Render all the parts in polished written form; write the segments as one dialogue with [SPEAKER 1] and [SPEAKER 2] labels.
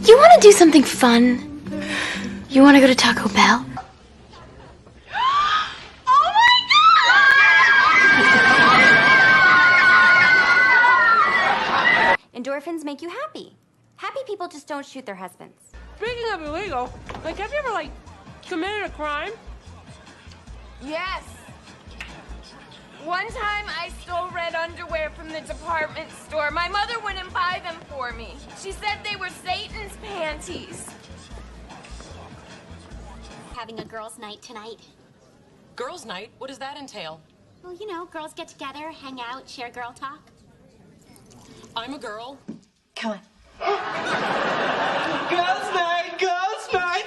[SPEAKER 1] You want to do something fun? You want to go to Taco Bell?
[SPEAKER 2] Oh my God!
[SPEAKER 3] Endorphins make you happy. Happy people just don't shoot their husbands.
[SPEAKER 4] Speaking of illegal, like, have you ever, committed a crime?
[SPEAKER 2] Yes. One time I stole red underwear from the department store. My mother wouldn't buy them for me. She said they were Satan's panties.
[SPEAKER 5] Having a girls' night tonight.
[SPEAKER 6] Girls' night? What does that entail?
[SPEAKER 5] Well, you know, girls get together, hang out, share girl talk.
[SPEAKER 6] I'm a girl.
[SPEAKER 1] Come on.
[SPEAKER 7] Girls' night, girls' night.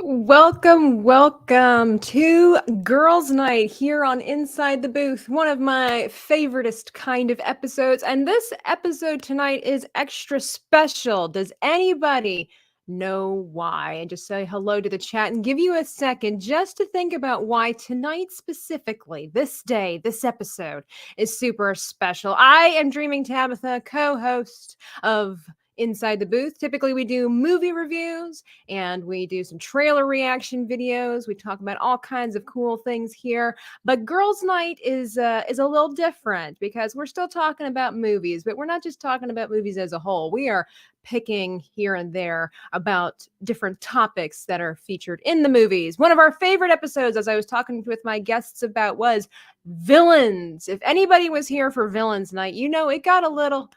[SPEAKER 8] Welcome to Girls Night here on Inside the Booth, one of my favoriteest kind of episodes. And this episode tonight is extra special. Does anybody know why? And just say hello to the chat and give you a second just to think about why tonight specifically, this day, this episode is super special. I am Dreaming Tabitha, co-host of Inside the Booth. Typically we do movie reviews and we do some trailer reaction videos. We talk about all kinds of cool things here, but Girls Night is a little different because we're still talking about movies, but we're not just talking about movies as a whole. We are picking here and there about different topics that are featured in the movies. One of our favorite episodes, as I was talking with my guests about, was villains. If anybody was here for Villains Night, you know it got a little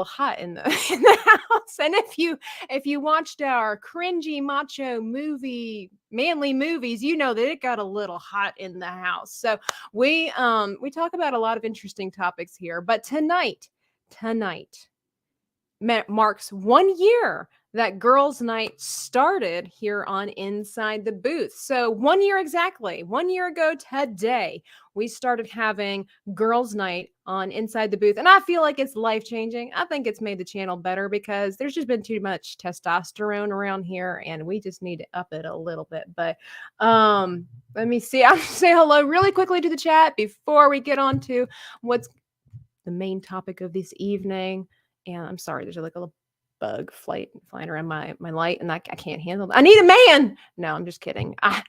[SPEAKER 8] hot in the in the house. And if you watched our cringy macho manly movies, you know that it got a little hot in the house. So we talk about a lot of interesting topics here, but tonight marks 1 year that Girls Night started here on Inside the Booth. So 1 year exactly, 1 year ago today, we started having Girls Night on Inside the Booth. And I feel like it's life-changing. I think it's made the channel better because there's just been too much testosterone around here and we just need to up it a little bit. But let me see. I'll say hello really quickly to the chat before we get on to what's the main topic of this evening. And I'm sorry, there's like a little bug flying around my light, and I can't handle that. I need a man. No, I'm just kidding. I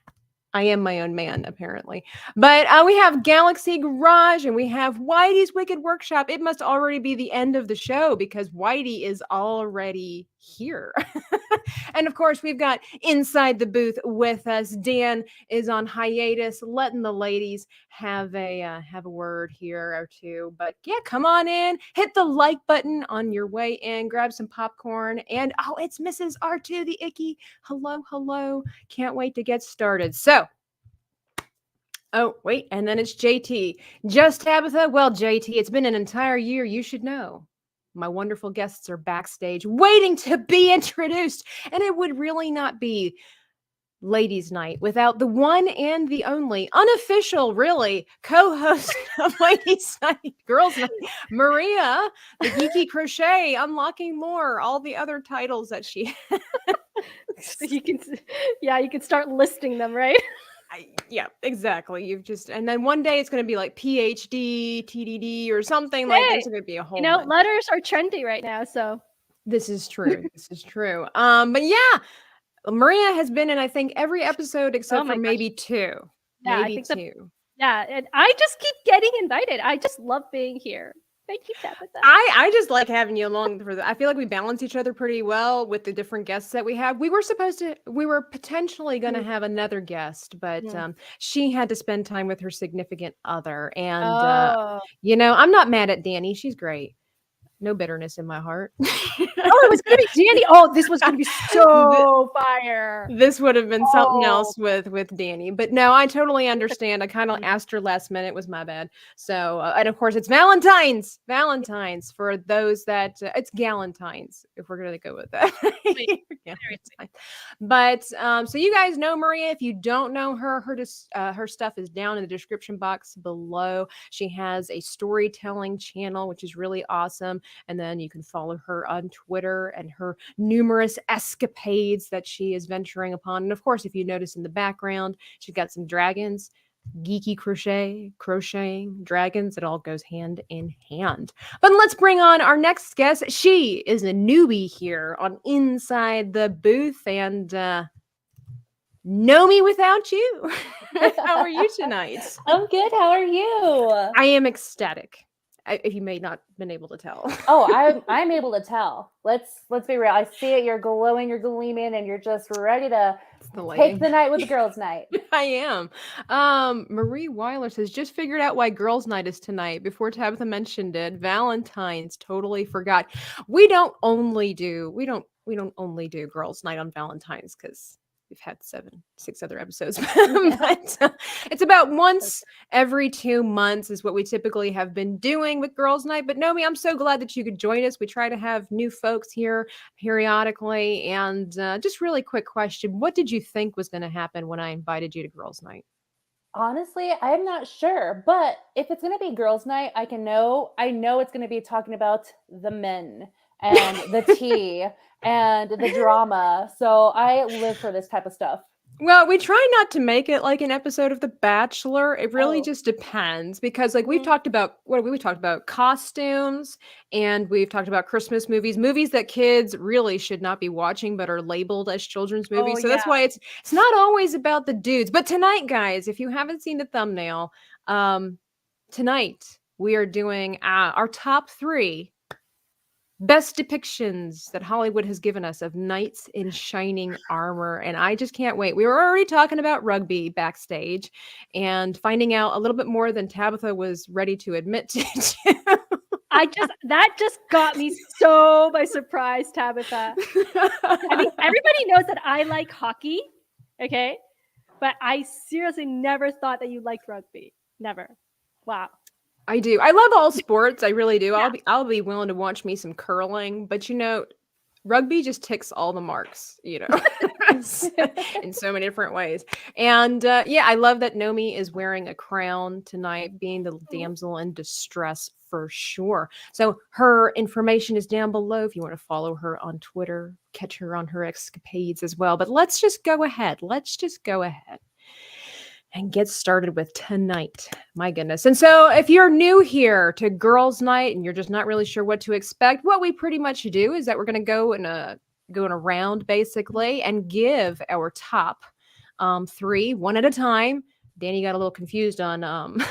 [SPEAKER 8] am my own man, apparently. But we have Galaxy Garage, and we have Whitey's Wicked Workshop. It must already be the end of the show because Whitey is already here. And of course, we've got Inside the Booth with us. Dan is on hiatus, letting the ladies have a word here or two. But yeah, come on in, hit the like button on your way in, grab some popcorn, and oh, it's Mrs. R2 the Icky. Hello. Can't wait to get started. So, oh, wait, and then it's JT. Just Tabitha? Well, JT, it's been an entire year. You should know. My wonderful guests are backstage waiting to be introduced. And it would really not be Ladies Night without the one and the only unofficial, really, co-host of Ladies Night, Girls Night, Maria, the Geeky Crochet, Unlocking More, all the other titles that she has.
[SPEAKER 9] So you can start listing them, right?
[SPEAKER 8] Yeah, exactly. And then one day it's going to be like PhD, TDD, or something like there's going to be a whole.
[SPEAKER 9] Letters are trendy right now, so
[SPEAKER 8] this is true. But yeah, Maria has been in I think every episode except for maybe two.
[SPEAKER 9] Yeah,
[SPEAKER 8] maybe two.
[SPEAKER 9] And I just keep getting invited. I just love being here. Thank you, Tabitha.
[SPEAKER 8] I just like having you along for I feel like we balance each other pretty well with the different guests that we have. We were potentially going to have another guest, but she had to spend time with her significant other. And, I'm not mad at Danny. She's great. No bitterness in my heart.
[SPEAKER 9] It was going to be Danny. Oh, this was going to be so fire.
[SPEAKER 8] This would have been something else with Danny. But no, I totally understand. I kind of asked her last minute. It was my bad. So, and of course, it's Valentine's. Valentine's for those that, it's Galentine's, if we're going to go with that. But, so you guys know Maria. If you don't know her, her stuff is down in the description box below. She has a storytelling channel, which is really awesome. And then you can follow her on Twitter and her numerous escapades that she is venturing upon. And of course, if you notice in the background, she's got some dragons. Geeky crocheting dragons. It all goes hand in hand. But let's bring on our next guest. She is a newbie here on Inside the Booth, and Nomi without you. How are you tonight?
[SPEAKER 10] I'm good. How are you?
[SPEAKER 8] I am ecstatic. If you may not been able to tell.
[SPEAKER 10] Oh, I'm able to tell. Let's be real. I see it. You're glowing, you're gleaming, and you're just ready to take the night with the girls' night.
[SPEAKER 8] I am. Marie Weiler says, just figured out why girls' night is tonight. Before Tabitha mentioned it, Valentine's, totally forgot. We don't only do girls' night on Valentine's because we've had 6 other episodes. But it's about once every 2 months is what we typically have been doing with girls' night. But Nomi, I'm so glad that you could join us. We try to have new folks here periodically. And just really quick question. What did you think was going to happen when I invited you to girls' night?
[SPEAKER 10] Honestly, I'm not sure. But if it's going to be girls' night, I know it's going to be talking about the men and the tea and the drama. So I live for this type of stuff.
[SPEAKER 8] Well, we try not to make it like an episode of The Bachelor. It really just depends because like we've talked about, we talked about costumes and we've talked about Christmas movies that kids really should not be watching but are labeled as children's movies. So that's why it's not always about the dudes. But tonight, guys, if you haven't seen the thumbnail, tonight we are doing our top 3 best depictions that Hollywood has given us of knights in shining armor. And I just can't wait. We were already talking about rugby backstage and finding out a little bit more than Tabitha was ready to admit to.
[SPEAKER 9] That just got me so by surprise, Tabitha. I mean, everybody knows that I like hockey, okay? But I seriously never thought that you liked rugby. Never. Wow.
[SPEAKER 8] I do. I love all sports. I really do.
[SPEAKER 9] Yeah.
[SPEAKER 8] I'll be willing to watch me some curling, but rugby just ticks all the marks, in so many different ways. And I love that Nomi is wearing a crown tonight, being the damsel in distress for sure. So her information is down below if you want to follow her on Twitter, catch her on her escapades as well. But let's just go ahead and get started with tonight. My goodness. And so if you're new here to girls' night and you're just not really sure what to expect, what we pretty much do is that we're going to go in a round basically and give our top 3 one at a time. Danny got a little confused on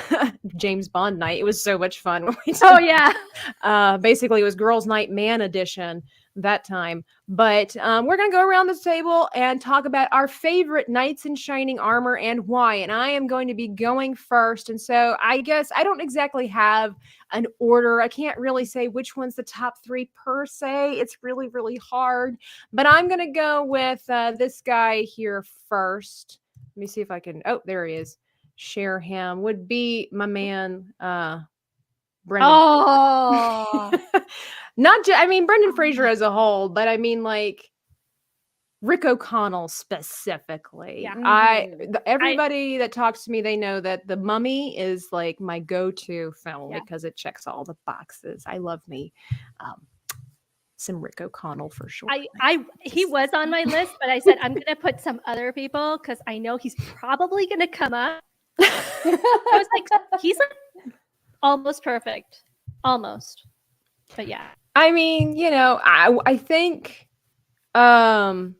[SPEAKER 8] James Bond night. It was so much fun. When we did, basically it was girls' night man edition that time. But we're going to go around this table and talk about our favorite knights in shining armor and why. And I am going to be going first. And so I guess I don't exactly have an order. I can't really say which one's the top 3 per se. It's really, really hard. But I'm going to go with this guy here first. Let me see if I can. Oh, there he is. Share him. Would be my man, Brendan.
[SPEAKER 9] Oh.
[SPEAKER 8] Brendan Fraser as a whole, but I mean like Rick O'Connell specifically.
[SPEAKER 9] Yeah.
[SPEAKER 8] Everybody that talks to me, they know that The Mummy is like my go-to film because it checks all the boxes. I love me some Rick O'Connell for sure.
[SPEAKER 9] He was on my list, but I said I'm gonna put some other people because I know he's probably gonna come up. I was like, he's like almost perfect. Almost. But yeah.
[SPEAKER 8] I mean, I think one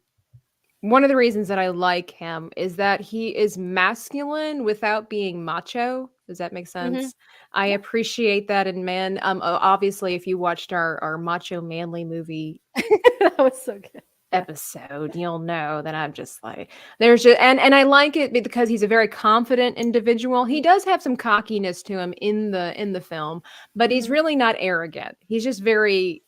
[SPEAKER 8] of the reasons that I like him is that he is masculine without being macho. Does that make sense?
[SPEAKER 9] Mm-hmm.
[SPEAKER 8] I appreciate that in men. Obviously, if you watched our Macho Manly movie
[SPEAKER 9] that was so good
[SPEAKER 8] episode, you'll know that I'm just like, there's just, and I like it because he's a very confident individual. He does have some cockiness to him in the film, but he's really not arrogant. He's just very,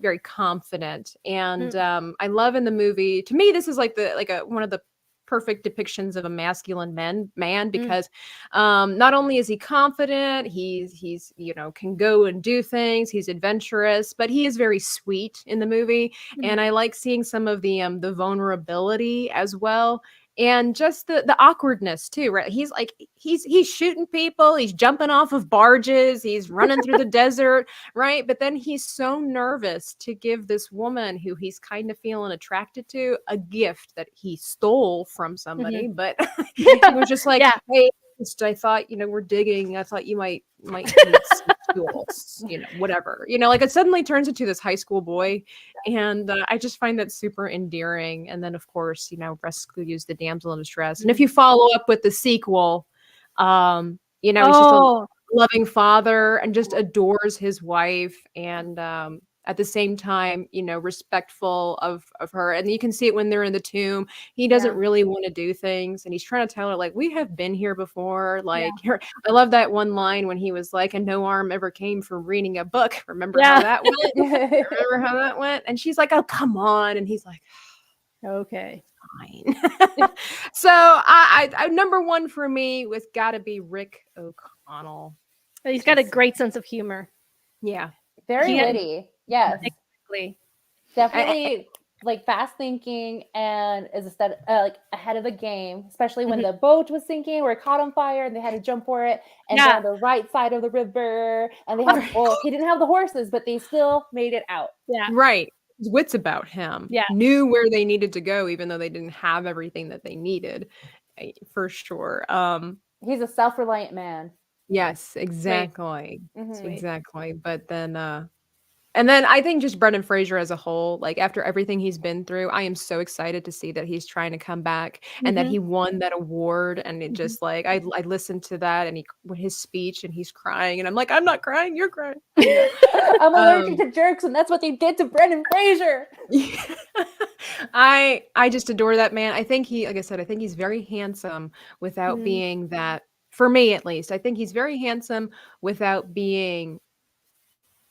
[SPEAKER 8] very confident. And I love in the movie, to me, this is like one of the perfect depictions of a masculine man because not only is he confident, he's can go and do things, he's adventurous, but he is very sweet in the movie. And I like seeing some of the vulnerability as well. and just the awkwardness too, right? He's like he's shooting people, he's jumping off of barges, he's running through the desert, right? But then he's so nervous to give this woman who he's kind of feeling attracted to a gift that he stole from somebody, but it was just like, hey, I thought, we're digging. I thought you might need some tools, whatever. Like it suddenly turns into this high school boy. And I just find that super endearing. And then, of course, rescues the damsel in distress. And if you follow up with the sequel, he's just a loving father and just adores his wife. And at the same time, respectful of her. And you can see it when they're in the tomb. He doesn't really want to do things. And he's trying to tell her, like, we have been here before. Like, I love that one line when he was like, and no harm ever came from reading a book. Remember how that went? And she's like, oh, come on. And he's like,
[SPEAKER 9] okay,
[SPEAKER 8] fine. So I number one for me was gotta be Rick O'Connell.
[SPEAKER 9] He's got a great sense of humor.
[SPEAKER 8] Yeah.
[SPEAKER 10] Very witty. Yes.
[SPEAKER 9] Exactly.
[SPEAKER 10] Definitely like fast thinking and is like ahead of the game, especially when the boat was sinking or it caught on fire and they had to jump for it and they're on the right side of the river and they have he didn't have the horses, but they still made it out.
[SPEAKER 9] Yeah.
[SPEAKER 8] Right. His wits about him.
[SPEAKER 9] Yeah.
[SPEAKER 8] Knew where they needed to go, even though they didn't have everything that they needed. For sure.
[SPEAKER 10] He's a self-reliant man.
[SPEAKER 8] Yes, exactly. Exactly. But then and then I think just Brendan Fraser as a whole, like after everything he's been through, I am so excited to see that he's trying to come back and that he won that award. And it just like I listened to that and his speech and he's crying and I'm like, I'm not crying, you're crying.
[SPEAKER 10] I'm allergic to jerks and that's what they did to Brendan Fraser.
[SPEAKER 8] I just adore that man. I think like I said, I think he's very handsome without being that, for me at least. I think he's very handsome without being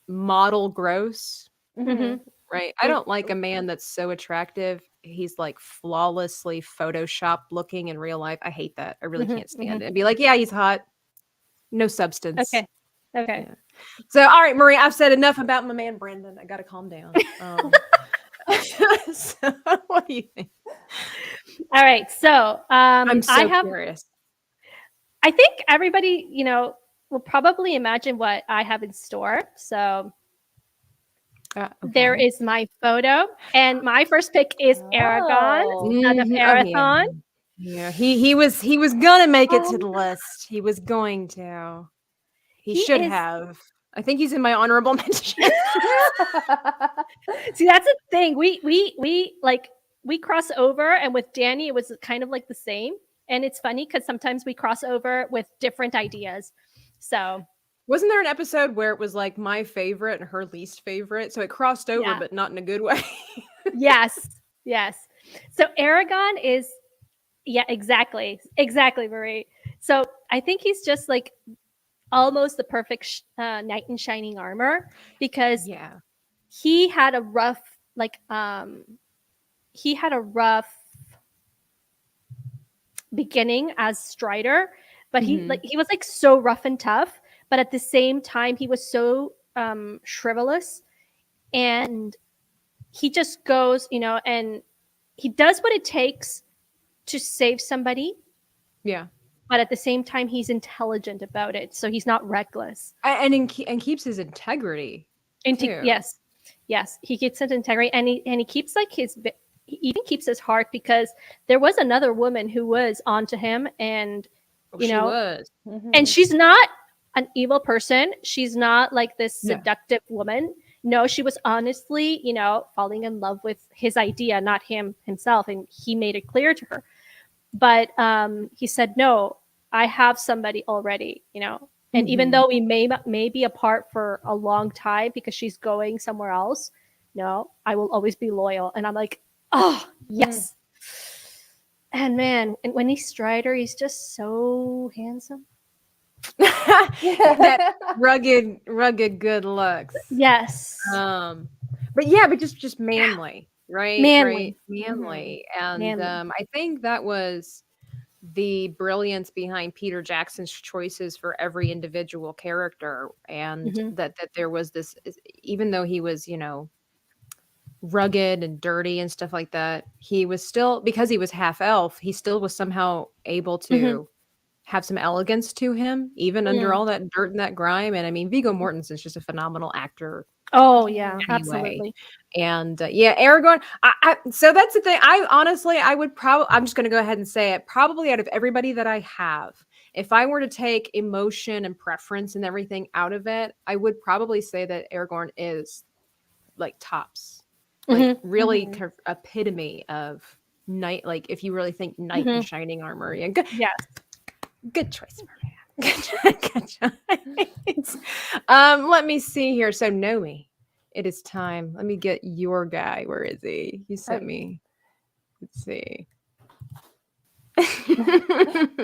[SPEAKER 8] model gross. Right. I don't like a man that's so attractive he's like flawlessly Photoshop looking in real life. I hate that. I really can't stand it. And be like, yeah, he's hot, no substance.
[SPEAKER 9] Okay.
[SPEAKER 8] Yeah. So all right, Marie, I've said enough about my man Brendan. I gotta calm down. So, what do you think?
[SPEAKER 9] All right, so
[SPEAKER 8] I'm so curious.
[SPEAKER 9] I think everybody will probably imagine what I have in store. So there is my photo, and my first pick is Aragon, son of Arathon.
[SPEAKER 8] Yeah, he was gonna make it to the list. He was going to. He should have. I think he's in my honorable mention.
[SPEAKER 9] See, that's the thing. We cross over, and with Danny, it was kind of like the same. And it's funny because sometimes we cross over with different ideas. So
[SPEAKER 8] wasn't there an episode where it was like my favorite and her least favorite? So it crossed over, but not in a good way.
[SPEAKER 9] Yes. So Aragon is, exactly, Marie. So I think he's just like almost the perfect knight in shining armor because he had a rough beginning as Strider, but he was like so rough and tough, but at the same time he was so chivalrous, and he just goes, and he does what it takes to save somebody. Yeah. But at the same time, he's intelligent about it, so he's not reckless.
[SPEAKER 8] And keeps his integrity.
[SPEAKER 9] Yes, he keeps his integrity, and he keeps like he even keeps his heart, because there was another woman who was onto him, and she was, and she's not an evil person. She's not like this seductive woman. No, she was honestly, falling in love with his idea, not himself, and he made it clear to her. But he said, no, I have somebody already, and even though we may be apart for a long time because she's going somewhere else, no, I will always be loyal. And I'm like, oh, yes. And man, and when he's Strider, he's just so handsome.
[SPEAKER 8] That rugged good looks.
[SPEAKER 9] Yes.
[SPEAKER 8] But just manly. Right, manly. And I think that was the brilliance behind Peter Jackson's choices for every individual character, and that there was this, even though he was rugged and dirty and stuff like that, he was still, because he was half elf, he still was somehow able to have some elegance to him, even under all that dirt and that grime. And I mean, Viggo Mortensen's just a phenomenal actor.
[SPEAKER 9] Oh yeah,
[SPEAKER 8] Anyway.
[SPEAKER 9] absolutely.
[SPEAKER 8] And yeah, Aragorn. So that's the thing. I honestly, I would probably, I'm just going to go ahead and say it. Probably out of everybody that I have, if I were to take emotion and preference and everything out of it, I would probably say that Aragorn is like tops, like really kind of epitome of knight. Like if you really think knight in shining armor, yeah, good choice, Maria. Good choice. Let me see here. So Nomi, it is time. Let me get your guy. Where is he? You sent me. Let's see.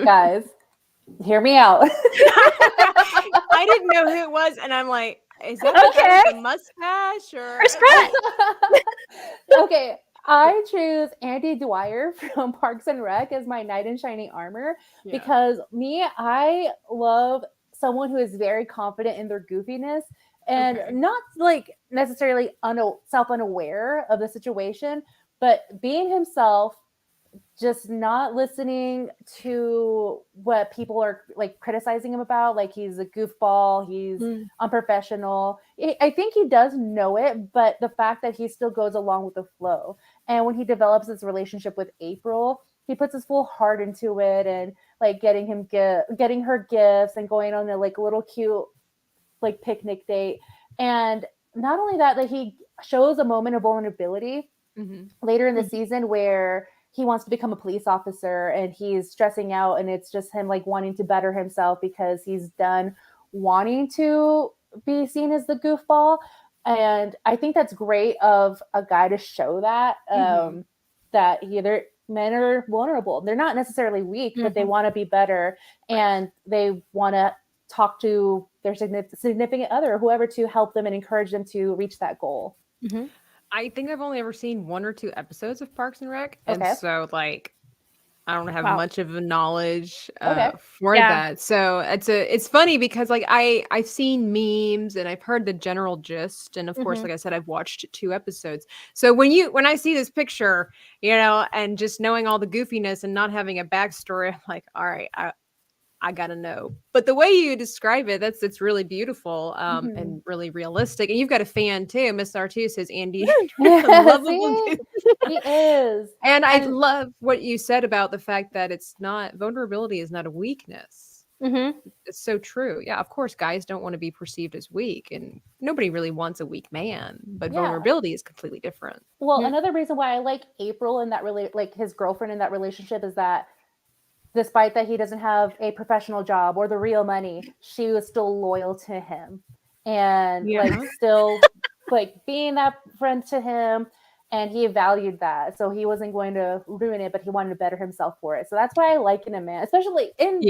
[SPEAKER 10] Guys, hear me out.
[SPEAKER 8] I didn't know who it was, and I'm like, is that the guy with the mustache or
[SPEAKER 10] Okay, I choose Andy Dwyer from Parks and Rec as my knight in shining armor because I love someone who is very confident in their goofiness and not like necessarily self-unaware of the situation, but being himself, just not listening to what people are like criticizing him about. Like he's a goofball, he's unprofessional. I think he does know it, but the fact that he still goes along with the flow. And when he develops this relationship with April, he puts his full heart into it and like getting her gifts and going on a like little cute like picnic date. And not only that, that he shows a moment of vulnerability later in the season where he wants to become a police officer and he's stressing out, and it's just him like wanting to better himself because he's done wanting to be seen as the goofball. And I think that's great of a guy to show that that men are vulnerable. They're not necessarily weak, but they want to be better and they want to talk to their significant other or whoever to help them and encourage them to reach that goal.
[SPEAKER 8] I think I've only ever seen 1 or 2 episodes of Parks and Rec, and so like I don't have much of a knowledge for that. So it's funny because like I've seen memes and I've heard the general gist, and of course, like I said, I've watched 2 episodes. So when I see this picture, and just knowing all the goofiness and not having a backstory, I'm like, all right, I gotta know. But the way you describe it, it's really beautiful and really realistic. And you've got a fan too. Miss R2 says Andy lovable.
[SPEAKER 10] He is.
[SPEAKER 8] And I love what you said about the fact that vulnerability is not a weakness. It's so true. Yeah, of course, guys don't want to be perceived as weak, and nobody really wants a weak man. But vulnerability is completely different.
[SPEAKER 10] Well, another reason why I like April and that like his girlfriend in that relationship is that despite that he doesn't have a professional job or the real money, she was still loyal to him and like still like being that friend to him. And he valued that. So he wasn't going to ruin it, but he wanted to better himself for it. So that's why I like in a man, especially in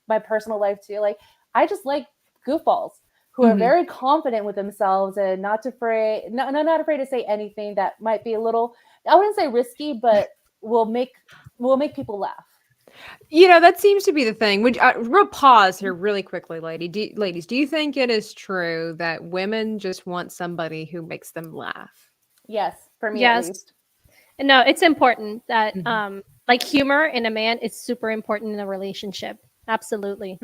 [SPEAKER 10] my personal life too. Like I just like goofballs who are very confident with themselves and not afraid to say anything that might be a little, I wouldn't say risky, but will make people laugh.
[SPEAKER 8] That seems to be the thing. Real pause here really quickly, ladies. Do you think it is true that women just want somebody who makes them laugh?
[SPEAKER 10] Yes, for me at least.
[SPEAKER 9] No, it's important that like humor in a man is super important in a relationship. Absolutely.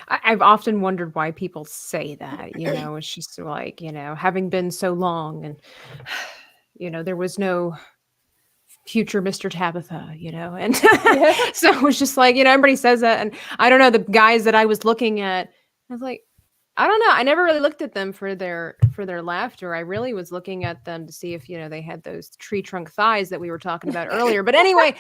[SPEAKER 8] I've often wondered why people say that. It's just like, having been so long and, there was no future Mr. Tabitha, and so it was just like, everybody says that. And I don't know, the guys that I was looking at, I was like, I don't know. I never really looked at them for their laughter. I really was looking at them to see if, they had those tree trunk thighs that we were talking about earlier. But anyway,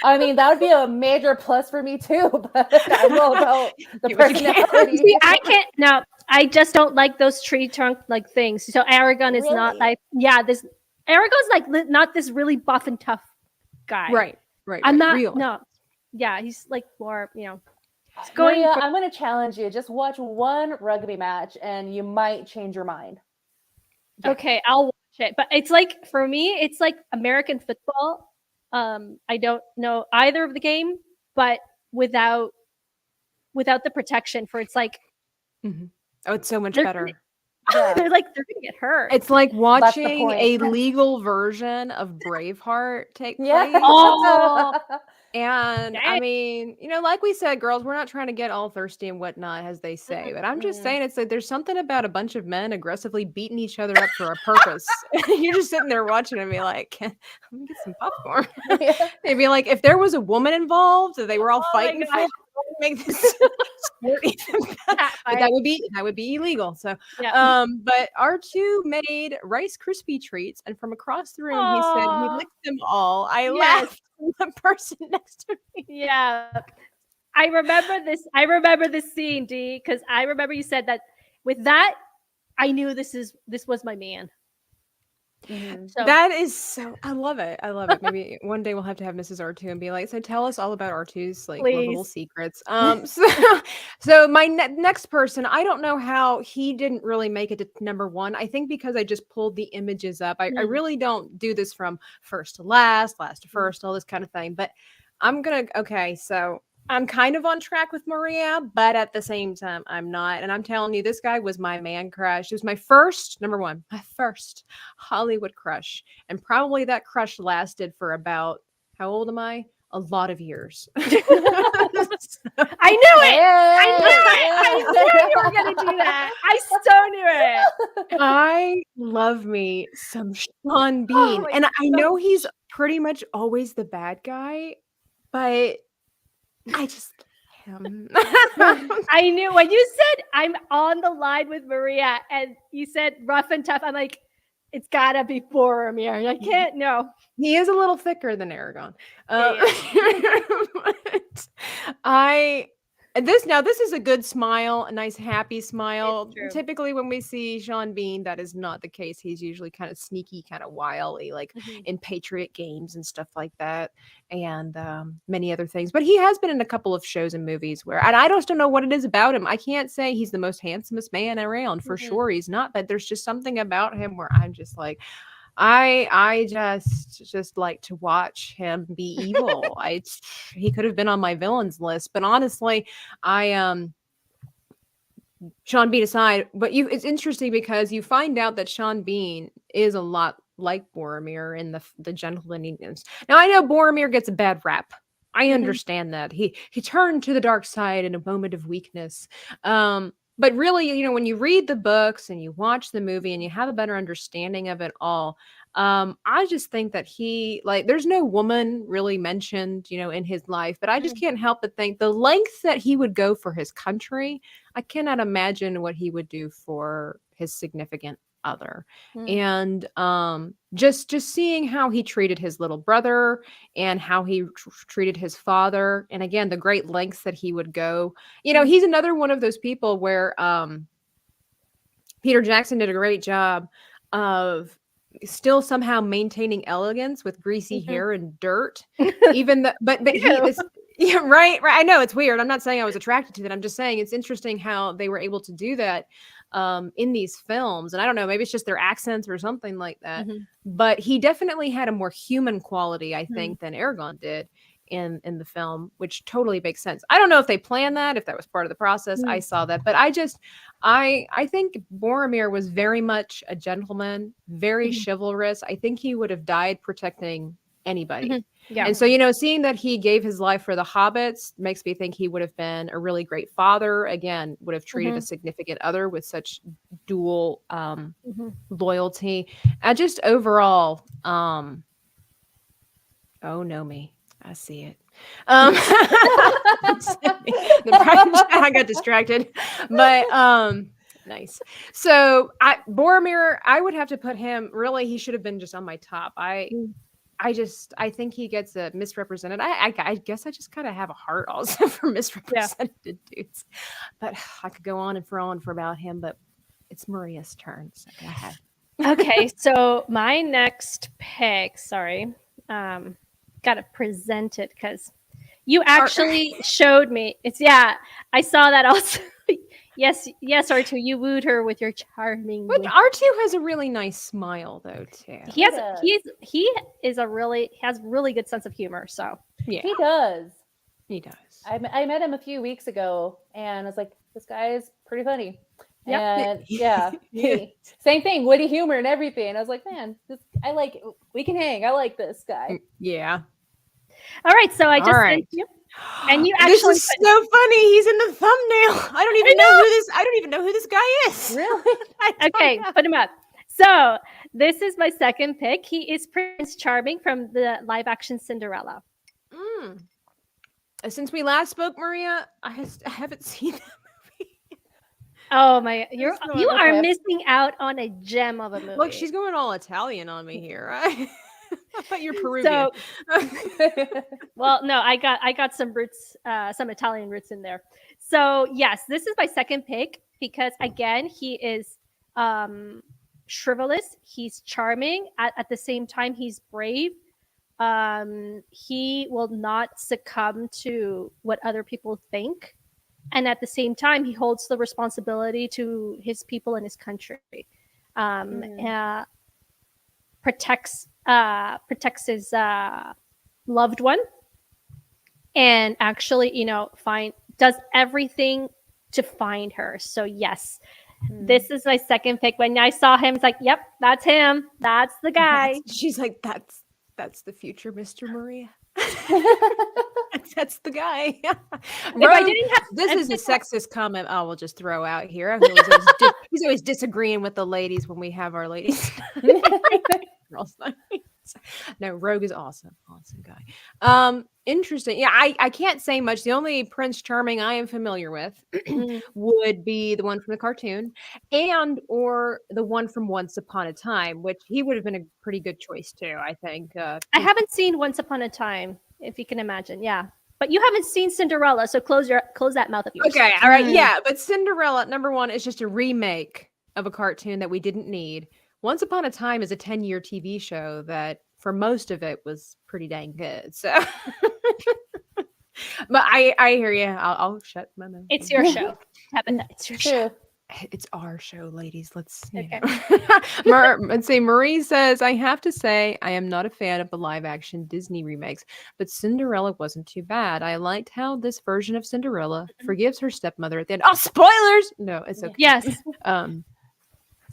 [SPEAKER 10] I mean, that would be a major plus for me too, but I know about the personality.
[SPEAKER 9] See, I can't, no, I just don't like those tree trunk like things. So Aragorn is not like, Aragorn's like not this really buff and tough guy.
[SPEAKER 8] Right.
[SPEAKER 9] I'm not,
[SPEAKER 8] real.
[SPEAKER 9] no. Yeah, he's like more,
[SPEAKER 10] Maria, I'm going to challenge you. Just watch one rugby match and you might change your mind.
[SPEAKER 9] Okay, I'll watch it. But it's like, for me, it's like American football. I don't know either of the game, but without the protection for it's like.
[SPEAKER 8] Oh, it's so much better.
[SPEAKER 10] Yeah.
[SPEAKER 9] They're like, they're gonna get hurt.
[SPEAKER 8] It's like
[SPEAKER 10] the
[SPEAKER 8] watching
[SPEAKER 10] point.
[SPEAKER 8] a legal version of Braveheart take
[SPEAKER 10] Yeah.
[SPEAKER 8] place.
[SPEAKER 9] Oh,
[SPEAKER 8] And I
[SPEAKER 9] dang.
[SPEAKER 8] mean, like we said, girls, we're not trying to get all thirsty and whatnot, as they say. But I'm just saying, it's like there's something about a bunch of men aggressively beating each other up for a purpose. You're just sitting there watching and be like, let me get some popcorn.
[SPEAKER 10] Yeah.
[SPEAKER 8] They'd be like, if there was a woman involved, they were all
[SPEAKER 9] Oh my
[SPEAKER 8] fighting for
[SPEAKER 9] gosh.
[SPEAKER 8] it, make this sport even better. But that would be illegal. So
[SPEAKER 9] Yeah.
[SPEAKER 8] but R2 made Rice Krispie treats, and from across the room he said he
[SPEAKER 9] Aw.
[SPEAKER 8] licked them all. I
[SPEAKER 9] Yes.
[SPEAKER 8] laughed at the person next to me.
[SPEAKER 9] Yeah. I remember this. I remember this scene, D, because I remember you said that with that, I knew this was my man.
[SPEAKER 10] Mhm.
[SPEAKER 9] So
[SPEAKER 8] That is so I love it. I love it. Maybe one day we'll have to have Mrs. R2 and be like, so tell us all about R2's like little
[SPEAKER 9] Please.
[SPEAKER 8] secrets. So my next person, I don't know how he didn't really make it to number one. I think because I just pulled the images up. I really don't do this from first to last to first, all this kind of thing. But so I'm kind of on track with Maria, but at the same time, I'm not. And I'm telling you, this guy was my man crush. It was my first, number one, my first Hollywood crush. And probably that crush lasted for about, how old am I? A lot of years.
[SPEAKER 9] I knew it. I knew you were gonna do that. I so knew it.
[SPEAKER 8] I love me some Sean Bean.
[SPEAKER 9] my
[SPEAKER 8] And I know he's pretty much always the bad guy, but I just him.
[SPEAKER 9] I knew when you said I'm on the line with Maria and you said rough and tough. I'm like, it's gotta be Boromir. I can't know.
[SPEAKER 8] He is a little thicker than Aragon.
[SPEAKER 9] Yeah.
[SPEAKER 8] This is a good smile, a nice happy smile.
[SPEAKER 9] It's true.
[SPEAKER 8] Typically when we see Sean Bean, that is not the case. He's usually kind of sneaky, kind of wily, like in Patriot Games and stuff like that, and many other things. But he has been in a couple of shows and movies and I just don't know what it is about him. I can't say he's the most handsomest man around, for sure he's not, but there's just something about him where I'm just like, I just like to watch him be evil. He could have been on my villains list, but honestly, Sean Bean aside, but it's interesting because you find out that Sean Bean is a lot like Boromir in the gentleman. Now I know Boromir gets a bad rap. I understand that. He turned to the dark side in a moment of weakness. But really, when you read the books and you watch the movie and you have a better understanding of it all, I just think that there's no woman really mentioned, in his life, but I just can't help but think the length that he would go for his country, I cannot imagine what he would do for his significant other. And just seeing how he treated his little brother and how he treated his father, and again the great lengths that he would go, he's another one of those people where Peter Jackson did a great job of still somehow maintaining elegance with greasy hair and dirt, even though but he is. Yeah, right. I know it's weird. I'm not saying I was attracted to that. I'm just saying it's interesting how they were able to do that in these films. And I don't know, maybe it's just their accents or something like that. But he definitely had a more human quality, I think, than Aragon did in the film, which totally makes sense. I don't know if they planned that, if that was part of the process. I saw that, but I think Boromir was very much a gentleman, very chivalrous. I think he would have died protecting anybody.
[SPEAKER 9] Yeah.
[SPEAKER 8] And so, seeing that he gave his life for the hobbits makes me think he would have been a really great father. Again, would have treated a significant other with such dual loyalty. And just overall, oh, Nomi, I see it. I got distracted, but nice. So Boromir, I would have to put him, really, he should have been just on my top. I think he gets misrepresented. I guess I just kind of have a heart also for misrepresented dudes. But I could go on and for about him, but it's Maria's turn. So go ahead.
[SPEAKER 9] Okay, so my next pick, sorry, gotta present it because you actually showed me. I saw that also. Yes, R2, you wooed her with your charming.
[SPEAKER 8] But R2 has a really nice smile, though, too.
[SPEAKER 9] He has really good sense of humor. So
[SPEAKER 8] yeah,
[SPEAKER 10] he does.
[SPEAKER 8] He does.
[SPEAKER 10] I met him a few weeks ago, and I was like, this guy is pretty funny.
[SPEAKER 9] Yep.
[SPEAKER 10] And yeah, same thing, witty humor and everything. I was like, man, I like it. We can hang. I like this guy.
[SPEAKER 8] Yeah.
[SPEAKER 9] All right, so I just
[SPEAKER 8] All right.
[SPEAKER 9] sent you, and you
[SPEAKER 8] This
[SPEAKER 9] actually
[SPEAKER 8] is so funny. He's in the thumbnail. I don't even know who this guy is.
[SPEAKER 10] Really?
[SPEAKER 9] Okay, put him up. So this is my second pick. He is Prince Charming from the live-action Cinderella.
[SPEAKER 8] Since we last spoke, Maria, I haven't seen that movie.
[SPEAKER 9] Oh my! You are
[SPEAKER 10] okay.
[SPEAKER 9] missing out on a gem of a movie.
[SPEAKER 8] Look, she's going all Italian on me here. I thought you're Peruvian.
[SPEAKER 9] Well, no, I got some roots, some Italian roots in there. So yes, this is my second pick because again, he is chivalrous. He's charming. At the same time, he's brave. He will not succumb to what other people think, and at the same time, he holds the responsibility to his people and his country. Protects his loved one, and actually, does everything to find her. So yes, this is my second pick. When I saw him, it's like, yep, that's him. That's the guy.
[SPEAKER 8] She's like, that's the future, Mr. Maria. That's the guy. This is a sexist comment I will just throw out here. He's always disagreeing with the ladies when we have our ladies. Girls' night. No, Rogue is awesome guy. Interesting. Yeah, I can't say much. The only Prince Charming I am familiar with would be the one from the cartoon or the one from Once Upon a Time, which he would have been a pretty good choice too, I think.
[SPEAKER 9] I haven't seen Once Upon a Time, if you can imagine. Yeah. But you haven't seen Cinderella, so close that mouth of yours.
[SPEAKER 8] Okay, all right, yeah. But Cinderella, number one, is just a remake of a cartoon that we didn't need. Once Upon a Time is a 10-year TV show that, for most of it, was pretty dang good. So, but I hear you. I'll shut my mouth.
[SPEAKER 9] It's your show, Tabitha. It's your show.
[SPEAKER 8] It's our show, ladies. Let's
[SPEAKER 9] Okay.
[SPEAKER 8] let's see. Marie says, I have to say, I am not a fan of the live-action Disney remakes, but Cinderella wasn't too bad. I liked how this version of Cinderella forgives her stepmother at the end. Oh, spoilers! No, it's okay.
[SPEAKER 9] Yes.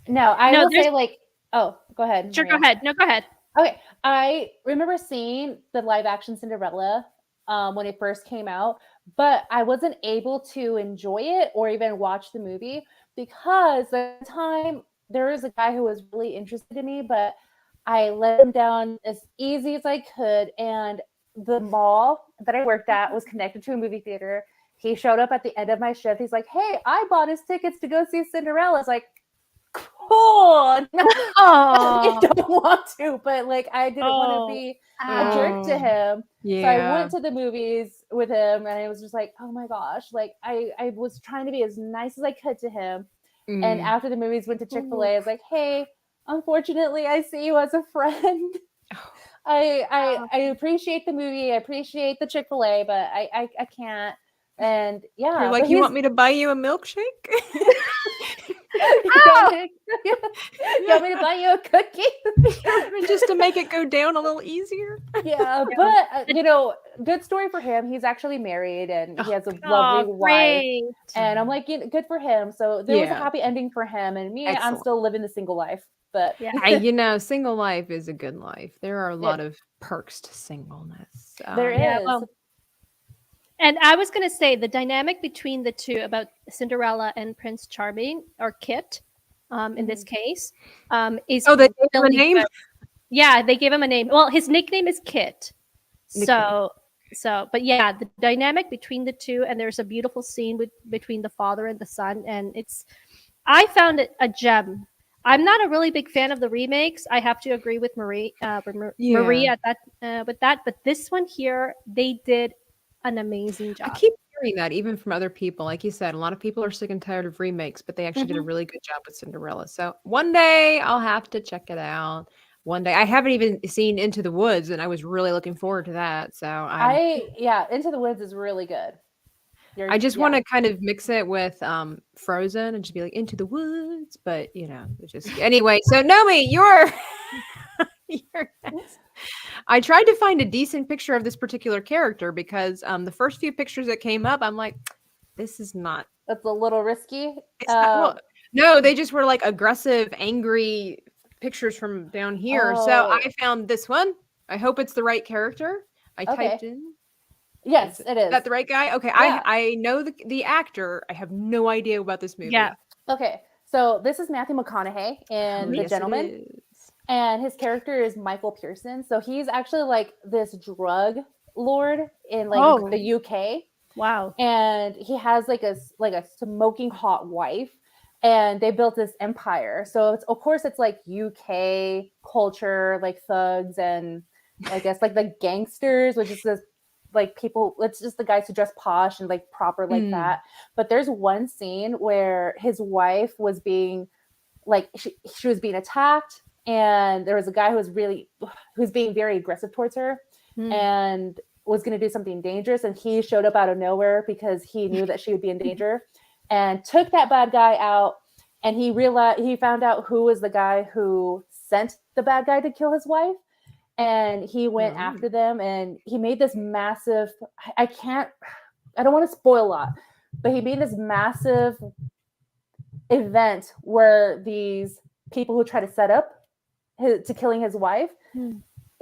[SPEAKER 10] No, I will say oh, go ahead.
[SPEAKER 9] Sure,
[SPEAKER 10] Maria.
[SPEAKER 9] go ahead. No, go ahead.
[SPEAKER 10] Okay. I remember seeing the live action Cinderella when it first came out, but I wasn't able to enjoy it or even watch the movie because at the time there was a guy who was really interested in me, but I let him down as easy as I could. And the mall that I worked at was connected to a movie theater. He showed up at the end of my shift. He's like, hey, I bought his tickets to go see Cinderella. I was like, cool. You don't want to, but I didn't want to be a jerk to him.
[SPEAKER 8] Yeah.
[SPEAKER 10] So I went to the movies with him and I was just like, oh my gosh, I was trying to be as nice as I could to him. And after the movies, went to Chick-fil-A. I was like, hey, unfortunately, I see you as a friend. I appreciate the movie. I appreciate the Chick-fil-A, but I can't. And yeah.
[SPEAKER 8] You're like, you want me to buy you a milkshake?
[SPEAKER 10] You want me to buy you a cookie?
[SPEAKER 8] Just to make it go down a little easier?
[SPEAKER 10] Yeah, but good story for him. He's actually married and he has a lovely wife. And I'm like, good for him. So there was a happy ending for him. And me, I'm still living the single life. But
[SPEAKER 8] single life is a good life. There are a lot of perks to singleness.
[SPEAKER 10] There is.
[SPEAKER 9] And I was going to say the dynamic between the two about Cinderella and Prince Charming, or Kit, in this case, is
[SPEAKER 8] they gave him a name.
[SPEAKER 9] Good. Yeah, they gave him a name. Well, his nickname is Kit. But the dynamic between the two, and there's a beautiful scene between the father and the son, and I found it a gem. I'm not a really big fan of the remakes. I have to agree with Marie at that with that, but this one here, they did an amazing job.
[SPEAKER 8] I keep hearing that even from other people. Like you said, a lot of people are sick and tired of remakes, but they actually did a really good job with Cinderella. So one day I'll have to check it out. One day. I haven't even seen Into the Woods, and I was really looking forward to that. So
[SPEAKER 10] Into the Woods is really good.
[SPEAKER 8] I just want to kind of mix it with Frozen and just be like Into the Woods, but anyway. So Nomi, you're next. I tried to find a decent picture of this particular character because the first few pictures that came up, I'm like, this is not.
[SPEAKER 10] That's a little risky.
[SPEAKER 8] It's not, No, they just were like aggressive, angry pictures from down here. So
[SPEAKER 10] Oh.
[SPEAKER 8] I found this one. I hope it's the right character. I
[SPEAKER 10] Okay.
[SPEAKER 8] typed in.
[SPEAKER 10] Yes, it is.
[SPEAKER 8] Is that the right guy? Okay,
[SPEAKER 10] Yeah.
[SPEAKER 8] I know the actor. I have no idea about this movie.
[SPEAKER 9] Yeah.
[SPEAKER 10] Okay, so this is Matthew McConaughey in The
[SPEAKER 8] Yes, it
[SPEAKER 10] Gentleman,
[SPEAKER 8] is.
[SPEAKER 10] and his character is Michael Pearson. So he's actually like this drug lord in like the UK,
[SPEAKER 9] Wow.
[SPEAKER 10] and he has like a smoking hot wife, and they built this empire. So it's, of course, it's like UK culture, like thugs and I guess like the gangsters, which is this like people, it's just the guys who dress posh and like proper like that. But there's one scene where his wife was being like she was being attacked, and there was a guy who's being very aggressive towards her and was going to do something dangerous, and he showed up out of nowhere because he knew that she would be in danger and took that bad guy out. And he found out who was the guy who sent the bad guy to kill his wife. And he went after them, and he made this massive, I don't want to spoil a lot, but he made this massive event where these people who try to set up to killing his wife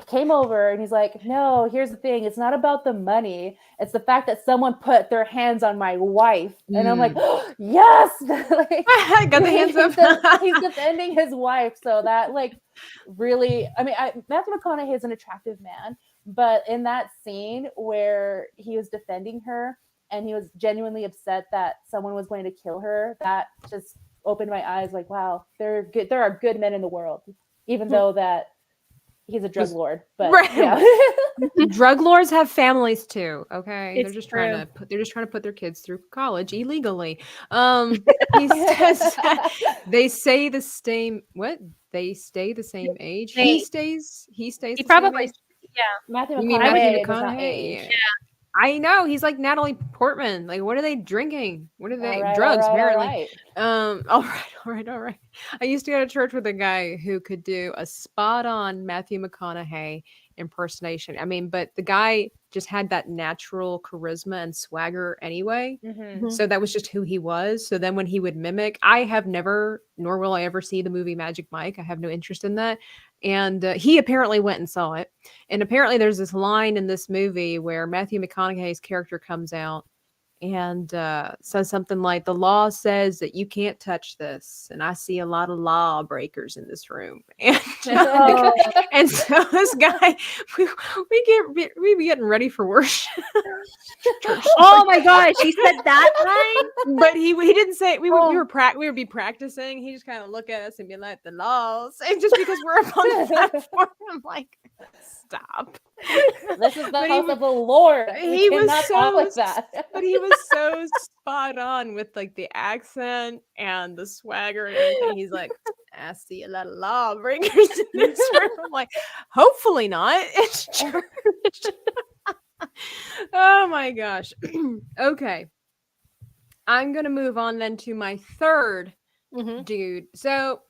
[SPEAKER 10] came over, and he's like, no, here's the thing. It's not about the money. It's the fact that someone put their hands on my wife. And I'm like, oh, yes! Like,
[SPEAKER 8] I got the hands up.
[SPEAKER 10] He's defending his wife. So that like really, I mean, Matthew McConaughey is an attractive man, but in that scene where he was defending her and he was genuinely upset that someone was going to kill her, that just opened my eyes like, wow, there are good men in the world, even though that he's a drug lord. But yeah.
[SPEAKER 8] Drug lords have families too. Okay,
[SPEAKER 9] It's
[SPEAKER 8] they're just
[SPEAKER 9] true.
[SPEAKER 8] trying to put their kids through college illegally. He says they say the same. What? They stay the same age. He stays.
[SPEAKER 9] He
[SPEAKER 8] the
[SPEAKER 9] probably,
[SPEAKER 8] same age?
[SPEAKER 9] yeah.
[SPEAKER 10] Matthew
[SPEAKER 8] You mean
[SPEAKER 10] McConaughey
[SPEAKER 8] Matthew
[SPEAKER 10] does not
[SPEAKER 8] McConaughey?
[SPEAKER 10] age.
[SPEAKER 8] Yeah. I know he's like Natalie Portman. Like, what are they drinking? What are they?
[SPEAKER 10] All right,
[SPEAKER 8] Drugs,
[SPEAKER 10] all right,
[SPEAKER 8] apparently.
[SPEAKER 10] all right.
[SPEAKER 8] All right. I used to go to church with a guy who could do a spot-on Matthew McConaughey impersonation. I mean, but the guy just had that natural charisma and swagger anyway. So that was just who he was. So then when he would mimic, I have never, nor will I ever see the movie Magic Mike. I have no interest in that. And he apparently went and saw it. And apparently there's this line in this movie where Matthew McConaughey's character comes out and says something like, the law says that you can't touch this. And I see a lot of law breakers in this room. And, and so this guy, we be getting ready for worship.
[SPEAKER 9] Oh my gosh, he said that line?
[SPEAKER 8] But he didn't say it. We would be practicing. He just kind of look at us and be like, the laws. And just because we're up on the platform, I'm like, stop.
[SPEAKER 10] This is the house of the Lord.
[SPEAKER 8] He was
[SPEAKER 10] talk like that.
[SPEAKER 8] But he was so spot on with like the accent and the swagger and everything. He's like, I see a lot of lawbreakers in this room. I'm like, hopefully not. It's church. Oh my gosh. Okay. I'm gonna move on then to my third dude. So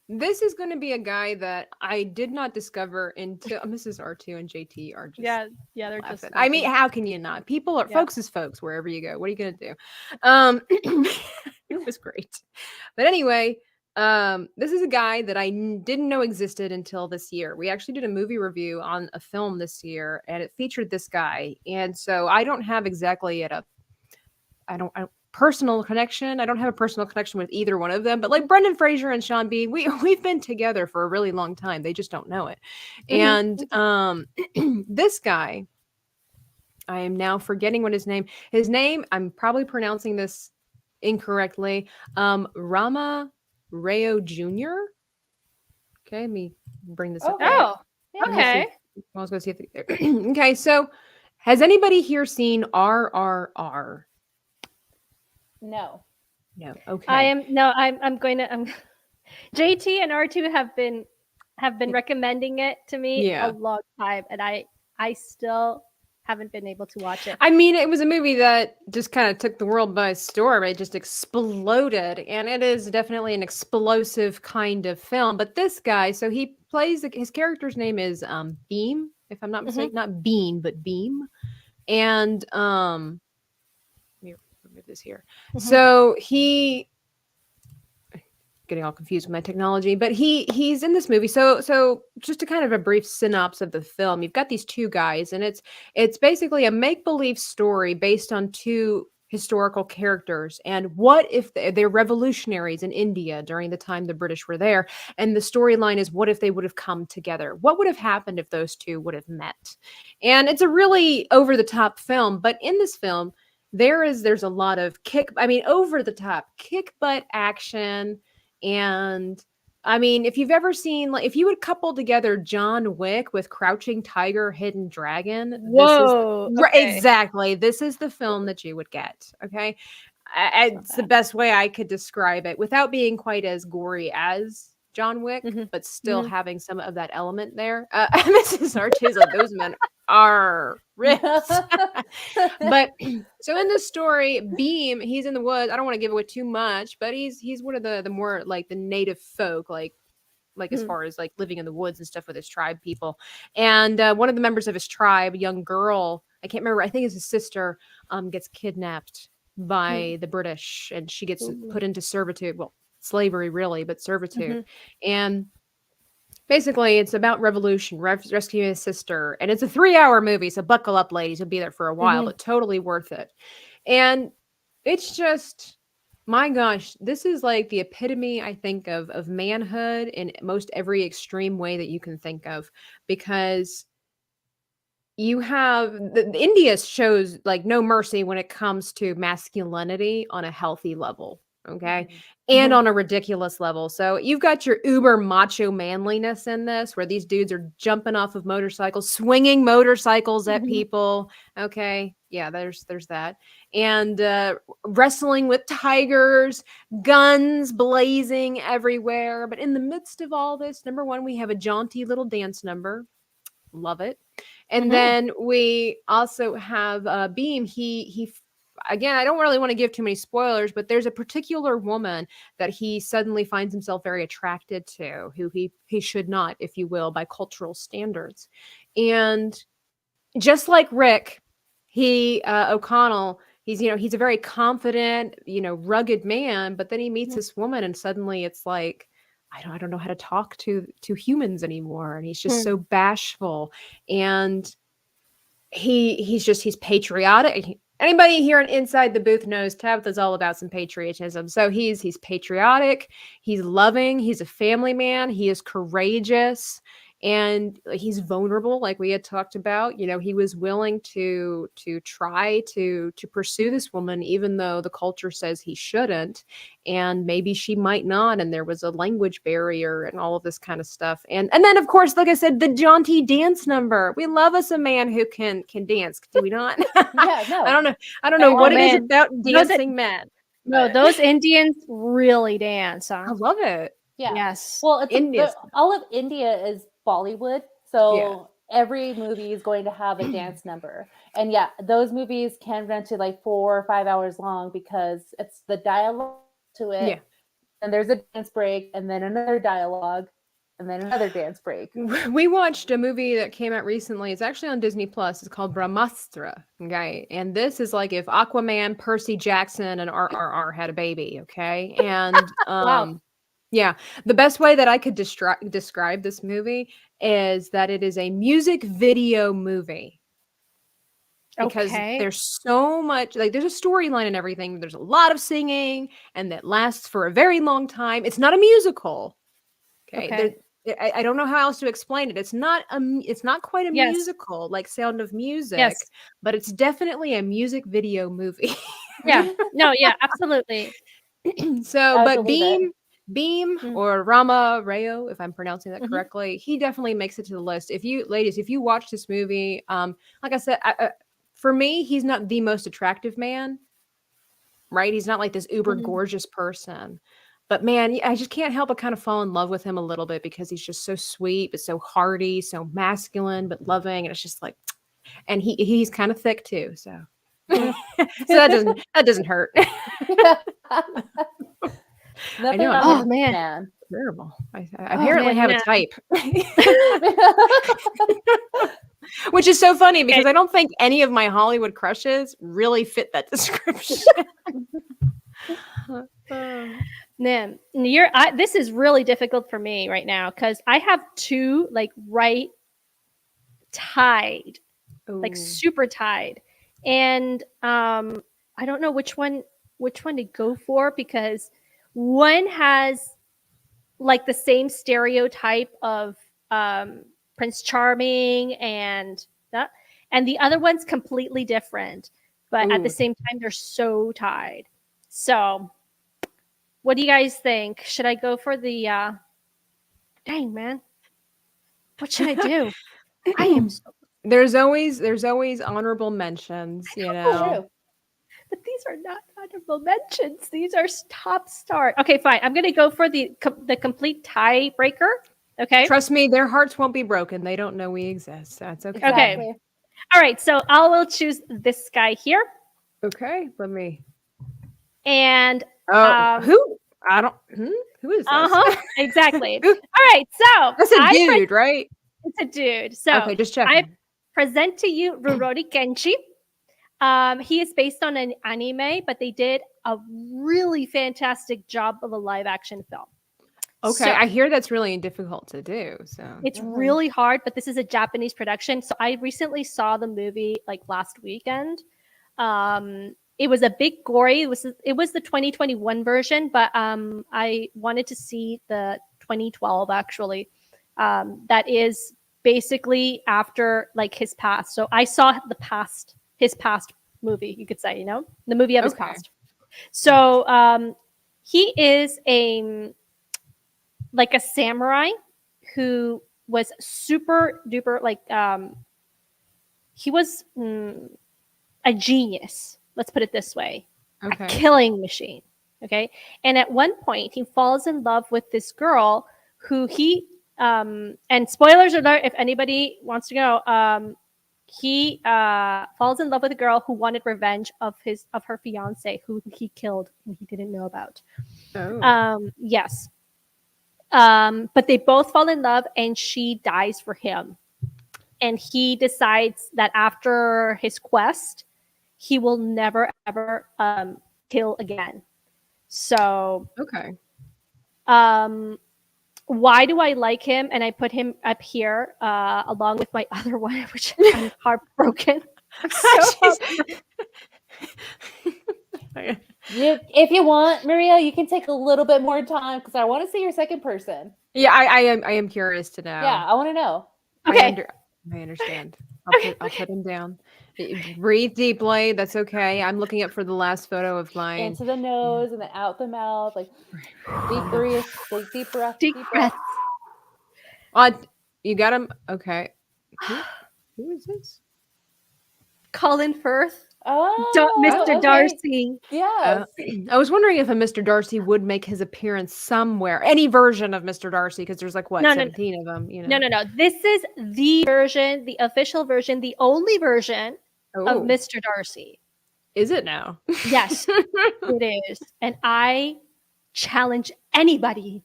[SPEAKER 8] this is going to be a guy that I did not discover until Mrs. R2 and JT are just
[SPEAKER 9] Yeah, they're
[SPEAKER 8] laughing.
[SPEAKER 9] just.
[SPEAKER 8] I mean, how can you not? People are folks is folks wherever you go. What are you going to do? It was great. But anyway, this is a guy that I didn't know existed until this year. We actually did a movie review on a film this year, and it featured this guy. And so I don't have exactly personal connection. I don't have a personal connection with either one of them, but like Brendan Fraser and Sean Bean, we've been together for a really long time. They just don't know it. And this guy, I am now forgetting what his name, I'm probably pronouncing this incorrectly. Rama Rayo Jr. Okay, let me bring this up.
[SPEAKER 9] Oh, okay.
[SPEAKER 8] I was going to see if okay, so has anybody here seen RRR?
[SPEAKER 10] No.
[SPEAKER 8] Okay.
[SPEAKER 9] I'm going to JT and R2 have been recommending it to me a long time, and I still haven't been able to watch it.
[SPEAKER 8] I mean, it was a movie that just kind of took the world by storm. It just exploded, and it is definitely an explosive kind of film. But this guy, so he plays, his character's name is Beam, if I'm not mistaken, not Bean, but Beam. And let me remove this here. So he getting all confused with my technology, but he's in this movie. So just a kind of a brief synopsis of the film. You've got these two guys, and it's basically a make-believe story based on two historical characters. And what if they're revolutionaries in India during the time the British were there? And the storyline is, what if they would have come together? What would have happened if those two would have met? And it's a really over-the-top film, but in this film, there's a lot of over the top kick butt action. And I mean, if you've ever seen, like, if you would couple together John Wick with Crouching Tiger, Hidden Dragon,
[SPEAKER 9] Whoa,
[SPEAKER 8] exactly. This is the film that you would get. Okay. It's the best way I could describe it without being quite as gory as John Wick, but still having some of that element there. Mrs. Artiza, those men are ripped. But so in this story, Beam, he's in the woods. I don't want to give away too much, but he's one of the more like the native folk, like as far as like living in the woods and stuff with his tribe people. And one of the members of his tribe, a young girl, I can't remember, I think it's his sister, gets kidnapped by the British, and she gets put into servitude. Well, slavery really, but servitude. And basically it's about revolution, rescuing his sister, and it's a 3-hour movie, so buckle up, ladies. You'll be there for a while, but totally worth it. And it's just, my gosh, this is like the epitome, I think, of manhood in most every extreme way that you can think of, because you have India shows like no mercy when it comes to masculinity on a healthy level. Okay. And on a ridiculous level. So you've got your uber macho manliness in this, where these dudes are jumping off of motorcycles, swinging motorcycles at people. Okay. Yeah, there's that. And wrestling with tigers, guns blazing everywhere. But in the midst of all this, number one, we have a jaunty little dance number. Love it. And then we also have Beam. He again, I don't really want to give too many spoilers, but there's a particular woman that he suddenly finds himself very attracted to, who he should not, if you will, by cultural standards. And just like Rick, O'Connell, he's a very confident, rugged man, but then he meets this woman, and suddenly it's like, I don't know how to talk to humans anymore. And he's just so bashful, and he's patriotic. Anybody here on Inside the Booth knows Tabitha's all about some patriotism. So he's patriotic, he's loving, he's a family man, he is courageous, and he's vulnerable, like we had talked about. He was willing to try to pursue this woman, even though the culture says he shouldn't, and maybe she might not, and there was a language barrier and all of this kind of stuff. And then, of course, like I said, the jaunty dance number. We love us a man who can dance, do we not?
[SPEAKER 10] Yeah, no.
[SPEAKER 8] I don't know what it is about dancing men.
[SPEAKER 9] No, those Indians really dance. Huh?
[SPEAKER 8] I love it.
[SPEAKER 10] Yeah.
[SPEAKER 9] Yes.
[SPEAKER 10] Well, all of India is Bollywood, so every movie is going to have a dance number. And yeah, those movies can run to like 4 or 5 hours long, because it's the dialogue to it. Yeah. And there's a dance break, and then another dialogue, and then another dance break.
[SPEAKER 8] We watched a movie that came out recently. It's actually on Disney Plus. It's called Brahmastra. Okay. And this is like if Aquaman, Percy Jackson, and RRR had a baby. Okay. And
[SPEAKER 9] wow.
[SPEAKER 8] Yeah, the best way that I could describe this movie is that it is a music video movie. Because there's so much, like, there's a storyline and everything. There's a lot of singing, and that lasts for a very long time. It's not a musical. Okay. I don't know how else to explain it. It's not quite a musical like Sound of Music, but it's definitely a music video movie.
[SPEAKER 9] Yeah. No, yeah, absolutely.
[SPEAKER 8] So, but Beam or Rama Rayo, if I'm pronouncing that correctly, he definitely makes it to the list. If you watch this movie, like I said, for me, he's not the most attractive man, right? He's not like this uber gorgeous person, but man, I just can't help but kind of fall in love with him a little bit, because he's just so sweet, but so hearty, so masculine, but loving. And it's just like, and he's kind of thick too. So, so that doesn't hurt. I know.
[SPEAKER 9] Oh man,
[SPEAKER 8] terrible. I apparently have a type, which is so funny, because I don't think any of my Hollywood crushes really fit that description.
[SPEAKER 9] Nim, this is really difficult for me right now because I have two like right tied, like super tied, and I don't know which one to go for because one has like the same stereotype of Prince Charming and that, and the other one's completely different, but at the same time they're so tied. So what do you guys think? Should I go for the dang man? What should I do? I am so
[SPEAKER 8] There's always honorable mentions, you know.
[SPEAKER 10] True.
[SPEAKER 9] but these are not honorable mentions. These are top star. Okay, fine. I'm gonna go for the complete tiebreaker. Okay.
[SPEAKER 8] Trust me, their hearts won't be broken. They don't know we exist. That's okay.
[SPEAKER 9] Okay. All right. So I will choose this guy here.
[SPEAKER 8] Okay. Let me.
[SPEAKER 9] And
[SPEAKER 8] who? I don't. Who is this?
[SPEAKER 9] Exactly. All right. So
[SPEAKER 8] that's a dude, right?
[SPEAKER 9] It's a dude. So
[SPEAKER 8] okay, just check.
[SPEAKER 9] I present to you Rurouni Kenshi. He is based on an anime, but they did a really fantastic job of a live action film.
[SPEAKER 8] Okay, so, I hear that's really difficult to do. So
[SPEAKER 9] it's really hard, but this is a Japanese production. So I recently saw the movie like last weekend. It was a bit gory. It was the 2021 version, but I wanted to see the 2012 actually. That is basically after like his past. So I saw his past movie, you could say, the movie of his past. So he is like a samurai who was super duper like he was a genius. Let's put it this way. Okay. A killing machine. Okay. And at one point he falls in love with this girl who he and spoilers alert if anybody wants to go, he falls in love with a girl who wanted revenge of her fiance who he killed and he didn't know about. Yes. But they both fall in love and she dies for him. And he decides that after his quest, he will never ever kill again. So why do I like him? And I put him up here along with my other one, which I'm heartbroken. I'm so
[SPEAKER 10] If you want, Maria, you can take a little bit more time because I want to see your second person.
[SPEAKER 8] Yeah, I am curious to know.
[SPEAKER 10] Yeah, I want to know.
[SPEAKER 8] Okay, I understand. I'll put him down. Breathe deeply. That's okay. I'm looking up for the last photo of mine.
[SPEAKER 10] Into the nose and then out the mouth, like deep breath, like deep breath.
[SPEAKER 9] Deep breath.
[SPEAKER 8] You got him. Okay. Who is this?
[SPEAKER 9] Colin Firth.
[SPEAKER 10] Oh,
[SPEAKER 9] Mr. Darcy.
[SPEAKER 10] Yeah.
[SPEAKER 8] I was wondering if a Mr. Darcy would make his appearance somewhere. Any version of Mr. Darcy, because there's like 17 of them.
[SPEAKER 9] No. This is the version, the official version, the only version of Mr. Darcy.
[SPEAKER 8] Is it now?
[SPEAKER 9] Yes, it is. And I challenge anybody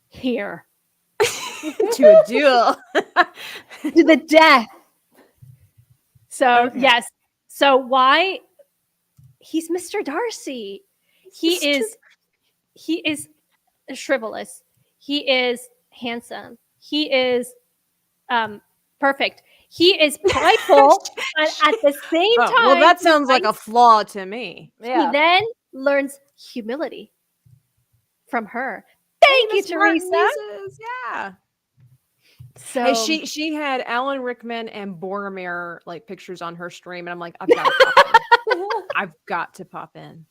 [SPEAKER 9] here
[SPEAKER 8] to a duel.
[SPEAKER 9] To the death. So yes. So why he's Mr. Darcy? He is frivolous. He is handsome. He is perfect. He is prideful, but at the same time.
[SPEAKER 8] Well, that sounds like a flaw to me.
[SPEAKER 9] Yeah. He then learns humility from her. Thank you, Teresa.
[SPEAKER 8] Yeah.
[SPEAKER 9] So
[SPEAKER 8] hey, she had Alan Rickman and Boromir like pictures on her stream, and I'm like, I've got to pop in.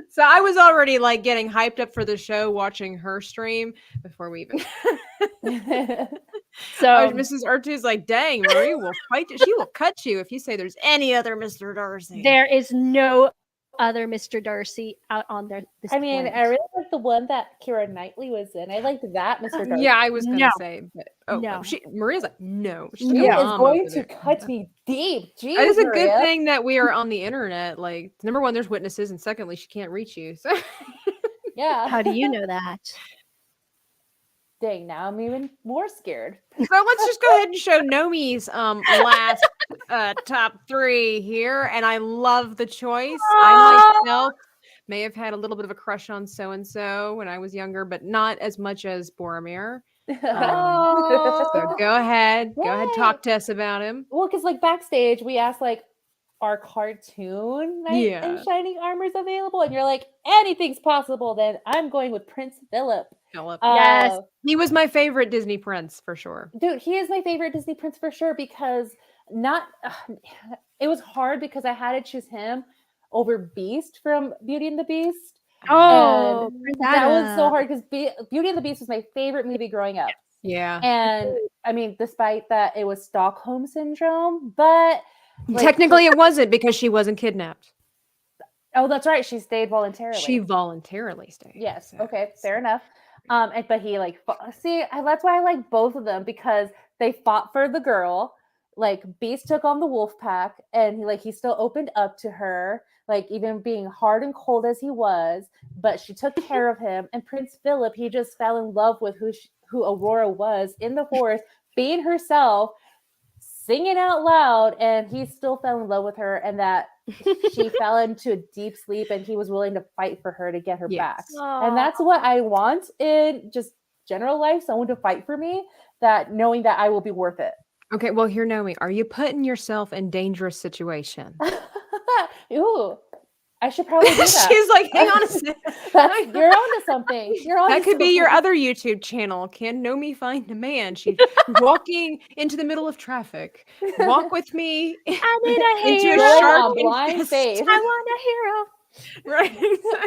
[SPEAKER 8] So I was already like getting hyped up for the show, watching her stream before we even. So Mrs. Artu's like, dang, Marie will fight you. She will cut you if you say there's any other Mr. Darcy.
[SPEAKER 9] There is no other Mr. Darcy out on there.
[SPEAKER 10] I mean, I really like the one that Keira Knightley was in. I liked that Mr. Darcy.
[SPEAKER 8] Yeah, I was gonna say, but Maria's like, no.
[SPEAKER 10] She is going to cut me deep. Jeez,
[SPEAKER 8] it's a good thing that we are on the internet. Like, number one, there's witnesses, and secondly, she can't reach you. So.
[SPEAKER 10] Yeah.
[SPEAKER 9] How do you know that?
[SPEAKER 10] Dang, now I'm even more scared.
[SPEAKER 8] So let's just go ahead and show Nomi's last top 3 here. And I love the choice. I myself may have had a little bit of a crush on so and so when I was younger, but not as much as Boromir. So go ahead, talk to us about him.
[SPEAKER 10] Well, because like backstage, we asked like, are cartoon knight in shining armors available? And you're like, anything's possible. Then I'm going with Prince Philip.
[SPEAKER 8] Yes, he was my favorite Disney prince for sure.
[SPEAKER 10] Dude, he is my favorite Disney prince for sure because it was hard because I had to choose him over Beast from Beauty and the Beast.
[SPEAKER 9] Oh,
[SPEAKER 10] and that was so hard because Beauty and the Beast was my favorite movie growing up.
[SPEAKER 8] Yeah.
[SPEAKER 10] And I mean, despite that, it was Stockholm Syndrome, but like,
[SPEAKER 8] technically it wasn't because she wasn't kidnapped.
[SPEAKER 10] Oh, that's right. She stayed voluntarily.
[SPEAKER 8] She voluntarily stayed.
[SPEAKER 10] Yes. So, okay. Fair enough. But he like, that's why I like both of them because they fought for the girl. Like Beast took on the wolf pack and he still opened up to her, like even being hard and cold as he was, but she took care of him. And Prince Philip, he just fell in love with who Aurora was in the forest, being herself, singing out loud, and he still fell in love with her, and that she fell into a deep sleep and he was willing to fight for her to get her back. And that's what I want in just general life, someone to fight for me, that knowing that I will be worth it.
[SPEAKER 8] Okay, well, here, Nomi, are you putting yourself in dangerous situation?
[SPEAKER 10] Ooh, I should probably do that.
[SPEAKER 8] She's like, hang on a second.
[SPEAKER 10] You're onto something.
[SPEAKER 8] That could be your other YouTube channel. Can Nomi find a man? She's walking into the middle of traffic. Walk with me.
[SPEAKER 9] I need a
[SPEAKER 10] into
[SPEAKER 9] hero.
[SPEAKER 10] a shark blind face.
[SPEAKER 9] I want a hero.
[SPEAKER 8] Right.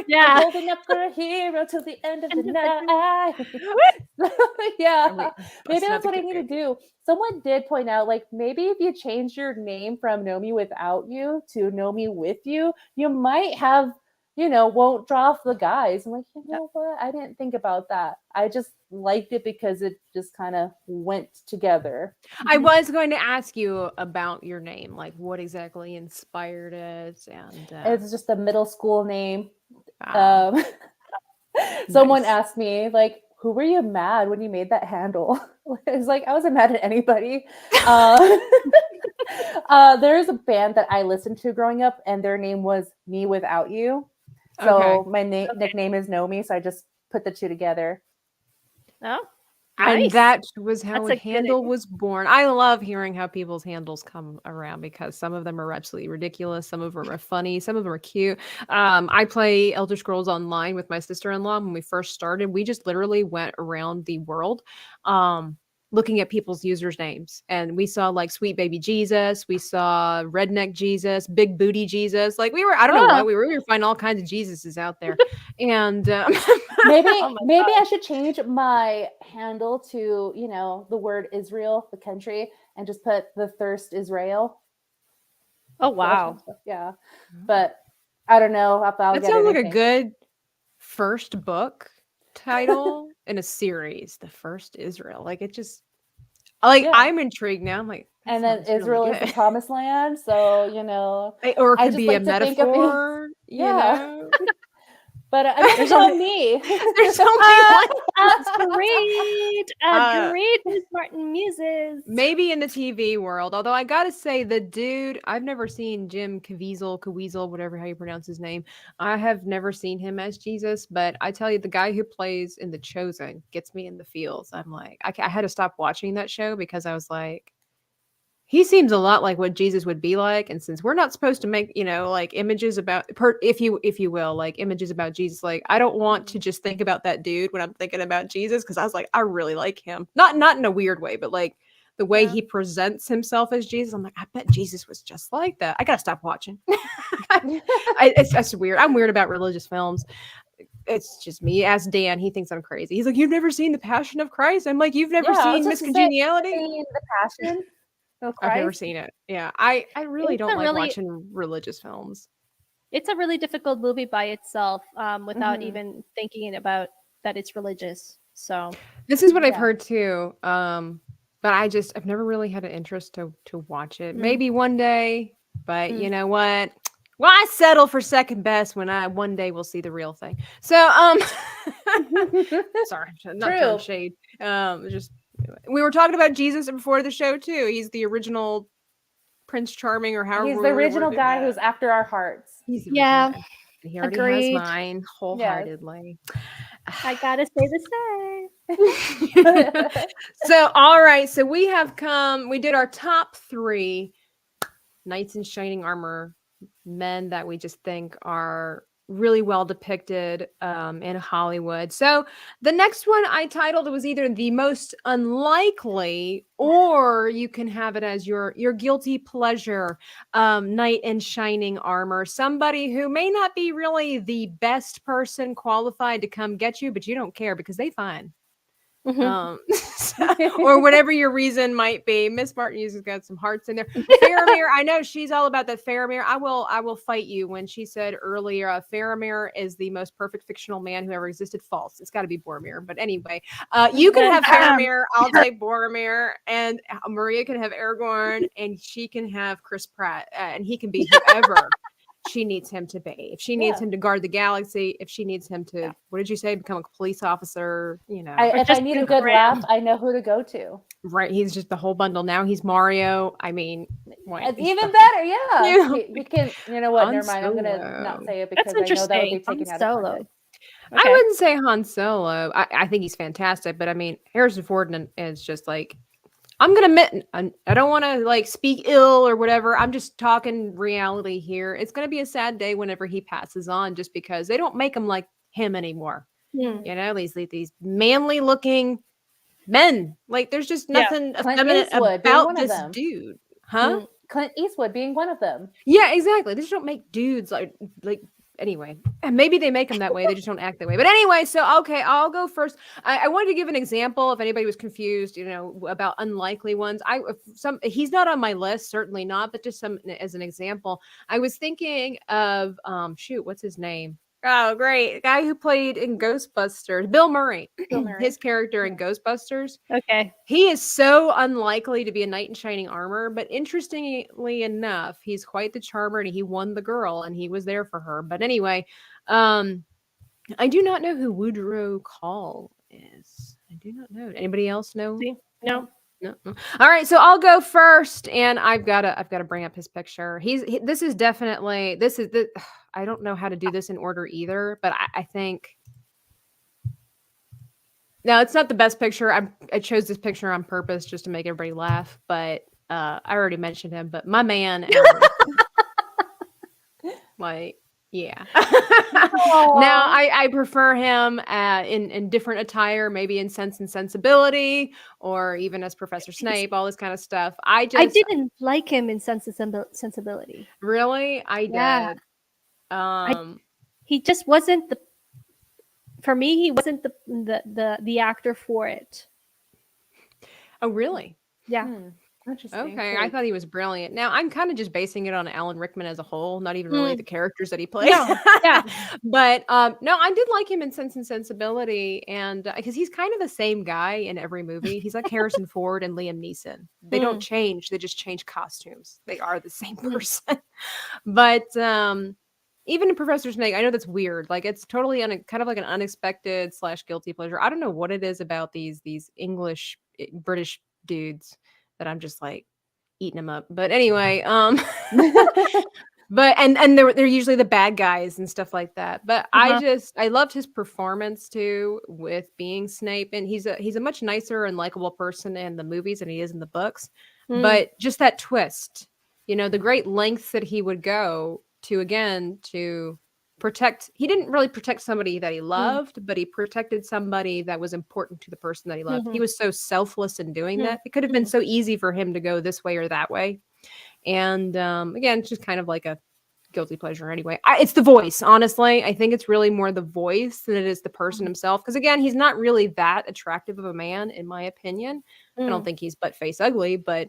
[SPEAKER 10] Yeah. Holding up for a hero till the end of the night. Yeah. Maybe that's what I need to do. Someone did point out, like, maybe if you change your name from Nomi without you to Nomi with you, you might have, won't draw off the guys. I'm like, you know what? I didn't think about that. I just liked it because it just kind of went together.
[SPEAKER 8] I was going to ask you about your name, like what exactly inspired it, and
[SPEAKER 10] it's just a middle school name. Someone asked me, like, who were you mad when you made that handle? It's like, I wasn't mad at anybody. There's a band that I listened to growing up, and their name was Me Without You. So my nickname is Nomi, so I just put the two together.
[SPEAKER 9] Oh,
[SPEAKER 8] and
[SPEAKER 9] nice.
[SPEAKER 8] that was how
[SPEAKER 9] That's
[SPEAKER 8] a handle was born. I love hearing how people's handles come around because some of them are absolutely ridiculous, some of them are funny, some of them are cute. I play Elder Scrolls Online with my sister-in-law. When we first started, we just literally went around the world looking at people's users' names, and we saw like Sweet Baby Jesus, we saw Redneck Jesus, Big Booty Jesus. Like I don't know what we were finding all kinds of Jesuses out there. And
[SPEAKER 10] maybe I should change my handle to the word Israel, the country, and just put the Thirst Israel.
[SPEAKER 9] Oh wow.
[SPEAKER 10] Yeah, but I don't know if I'll
[SPEAKER 8] that
[SPEAKER 10] get
[SPEAKER 8] sounds
[SPEAKER 10] anything.
[SPEAKER 8] like a good first book title in a series. The First Israel, like it just I'm intrigued now. I'm like,
[SPEAKER 10] and then Israel is the promised land, so
[SPEAKER 8] or it could be a metaphor.
[SPEAKER 10] But there's only me.
[SPEAKER 8] There's only one.
[SPEAKER 9] Agreed, Miss Martin Muses.
[SPEAKER 8] Maybe in the TV world, although I gotta say, the dude, I've never seen Jim Caviezel, whatever how you pronounce his name. I have never seen him as Jesus, but I tell you, the guy who plays in The Chosen gets me in the feels. I'm like, I had to stop watching that show because I was like, he seems a lot like what Jesus would be like. And since we're not supposed to make, like images about, if you will, like images about Jesus, like I don't want to just think about that dude when I'm thinking about Jesus. Cause I was like, I really like him. Not in a weird way, but like the way he presents himself as Jesus. I'm like, I bet Jesus was just like that. I gotta stop watching. It's weird. I'm weird about religious films. It's just me. Ask Dan. He thinks I'm crazy. He's like, you've never seen The Passion of Christ? I'm like, you've never seen Miss Congeniality?
[SPEAKER 10] The Passion.
[SPEAKER 8] I've never seen it. Yeah, I really don't like watching religious films.
[SPEAKER 9] It's a really difficult movie by itself, without even thinking about that it's religious. So
[SPEAKER 8] this is what I've heard too. But I've never really had an interest to watch it. Maybe one day, but you know what? Well, I settle for second best when I one day will see the real thing. So sorry, not throwing shade. Just. We were talking about Jesus before the show too. He's the original Prince Charming, or however.
[SPEAKER 10] He's the original guy who's after our hearts.
[SPEAKER 8] He's the original guy. And he already
[SPEAKER 9] Agreed.
[SPEAKER 8] has mine wholeheartedly.
[SPEAKER 9] I gotta say the same.
[SPEAKER 8] So, all right. So we did our top 3 knights in shining armor men that we just think are really well depicted in Hollywood. So the next one I titled was either the most unlikely, or you can have it as your guilty pleasure knight in shining armor. Somebody who may not be really the best person qualified to come get you, but you don't care because they fine. Or whatever your reason might be. Miss Martin has got some hearts in there. Faramir, I know she's all about that. Faramir, I will fight you when she said earlier, Faramir is the most perfect fictional man who ever existed. False. It's got to be Boromir. But anyway, you can have Faramir. I'll take Boromir, and Maria can have Aragorn, and she can have Chris Pratt, and he can be whoever she needs him to be. If she needs him to guard the galaxy, if she needs him to, what did you say, become a police officer,
[SPEAKER 10] if I need a good laugh, I know who to go to.
[SPEAKER 8] Right, he's just the whole bundle. Now he's Mario. I mean,
[SPEAKER 10] it's even better. Yeah, he can. You know what? Never mind. I'm gonna not say it because I know that would be taken out of context.
[SPEAKER 8] I wouldn't say Han Solo. I think he's fantastic, but I mean, Harrison Ford is just like, I'm going to admit, I don't want to like speak ill or whatever. I'm just talking reality here. It's going to be a sad day whenever he passes on, just because they don't make him like him anymore. You know, these manly looking men. Like there's just nothing effeminate about this dude. Huh?
[SPEAKER 10] Clint Eastwood being one of them.
[SPEAKER 8] Yeah, exactly. They just don't make dudes like anyway, and maybe they make them that way. They just don't act that way. But anyway, so okay, I'll go first. I wanted to give an example if anybody was confused, about unlikely ones. He's not on my list, certainly not, but just some as an example. I was thinking of what's his name? Oh, great. The guy who played in Ghostbusters, Bill Murray. His character in Ghostbusters.
[SPEAKER 9] Okay.
[SPEAKER 8] He is so unlikely to be a knight in shining armor, but interestingly enough, he's quite the charmer and he won the girl and he was there for her. But anyway, I do not know who Woodrow Call is. I do not know. Anybody else know?
[SPEAKER 9] No.
[SPEAKER 8] No. All right, so I'll go first, and I've got to bring up his picture. This is the. I don't know how to do this in order either, but I think. No, it's not the best picture. I chose this picture on purpose just to make everybody laugh, but I already mentioned him. But my man, like. Yeah. Now I prefer him in different attire, maybe in Sense and Sensibility, or even as Professor Snape, all this kind of stuff. I
[SPEAKER 9] didn't like him in Sense and Sensibility.
[SPEAKER 8] Really? I did.
[SPEAKER 9] He just wasn't for me, he wasn't the actor for it.
[SPEAKER 8] Oh, really?
[SPEAKER 9] Yeah.
[SPEAKER 10] Interesting.
[SPEAKER 8] Okay, I thought he was brilliant. Now I'm kind of just basing it on Alan Rickman as a whole, not even really the characters that he played.
[SPEAKER 9] No, yeah.
[SPEAKER 8] But no, I did like him in Sense and Sensibility, and because he's kind of the same guy in every movie. He's like Harrison Ford and Liam Neeson. They don't change; they just change costumes. They are the same person. But even in Professor Snake, I know that's weird. Like it's totally kind of like an unexpected / guilty pleasure. I don't know what it is about these English British dudes that I'm just like eating them up. But anyway, but and they're usually the bad guys and stuff like that. But I loved his performance too with being Snape, and he's a much nicer and likable person in the movies than he is in the books. But just that twist, the great lengths that he would go to protect. He didn't really protect somebody that he loved, but he protected somebody that was important to the person that he loved. He was so selfless in doing that. It could have been so easy for him to go this way or that way. And again, it's just kind of like a guilty pleasure anyway. It's the voice, honestly. I think it's really more the voice than it is the person himself. Because again, he's not really that attractive of a man, in my opinion. I don't think he's butt face ugly, but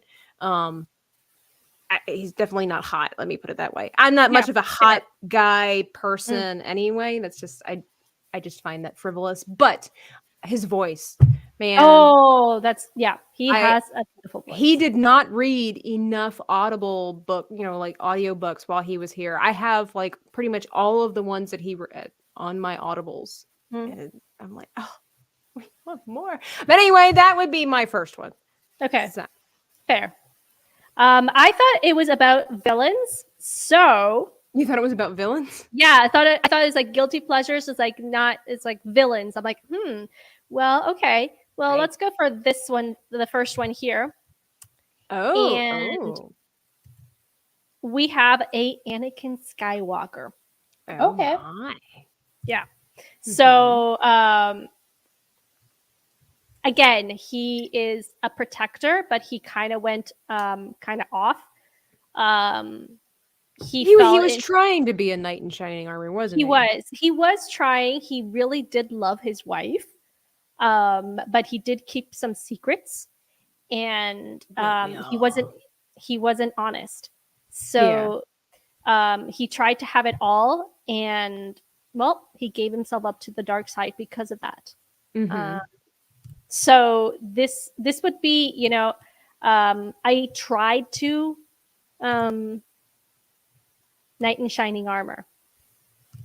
[SPEAKER 8] he's definitely not hot. Let me put it that way. I'm not much of a hot guy person anyway. That's just, I just find that frivolous, but his voice, man.
[SPEAKER 9] Oh, he has a beautiful voice.
[SPEAKER 8] He did not read enough Audible book, like audiobooks while he was here. I have like pretty much all of the ones that he read on my Audibles. And I'm like, oh, we want more. But anyway, that would be my first one.
[SPEAKER 9] Okay. Fair. I thought it was about villains. So
[SPEAKER 8] You thought it was about villains?
[SPEAKER 9] Yeah, I thought it was like guilty pleasures. It's like not. It's like villains. I'm like, well, okay. Well,
[SPEAKER 8] Right.
[SPEAKER 9] let's go for this one, the first one here. And we have a Anakin Skywalker.
[SPEAKER 10] Okay.
[SPEAKER 8] My.
[SPEAKER 9] Yeah. So, again, he is a protector, but he kind of went kind of off. He
[SPEAKER 8] was trying to be a knight in shining armor, wasn't he?
[SPEAKER 9] He was trying. He really did love his wife, but he did keep some secrets, and he wasn't honest. So he tried to have it all, and well, he gave himself up to the dark side because of that. So this would be, I tried to knight in shining armor.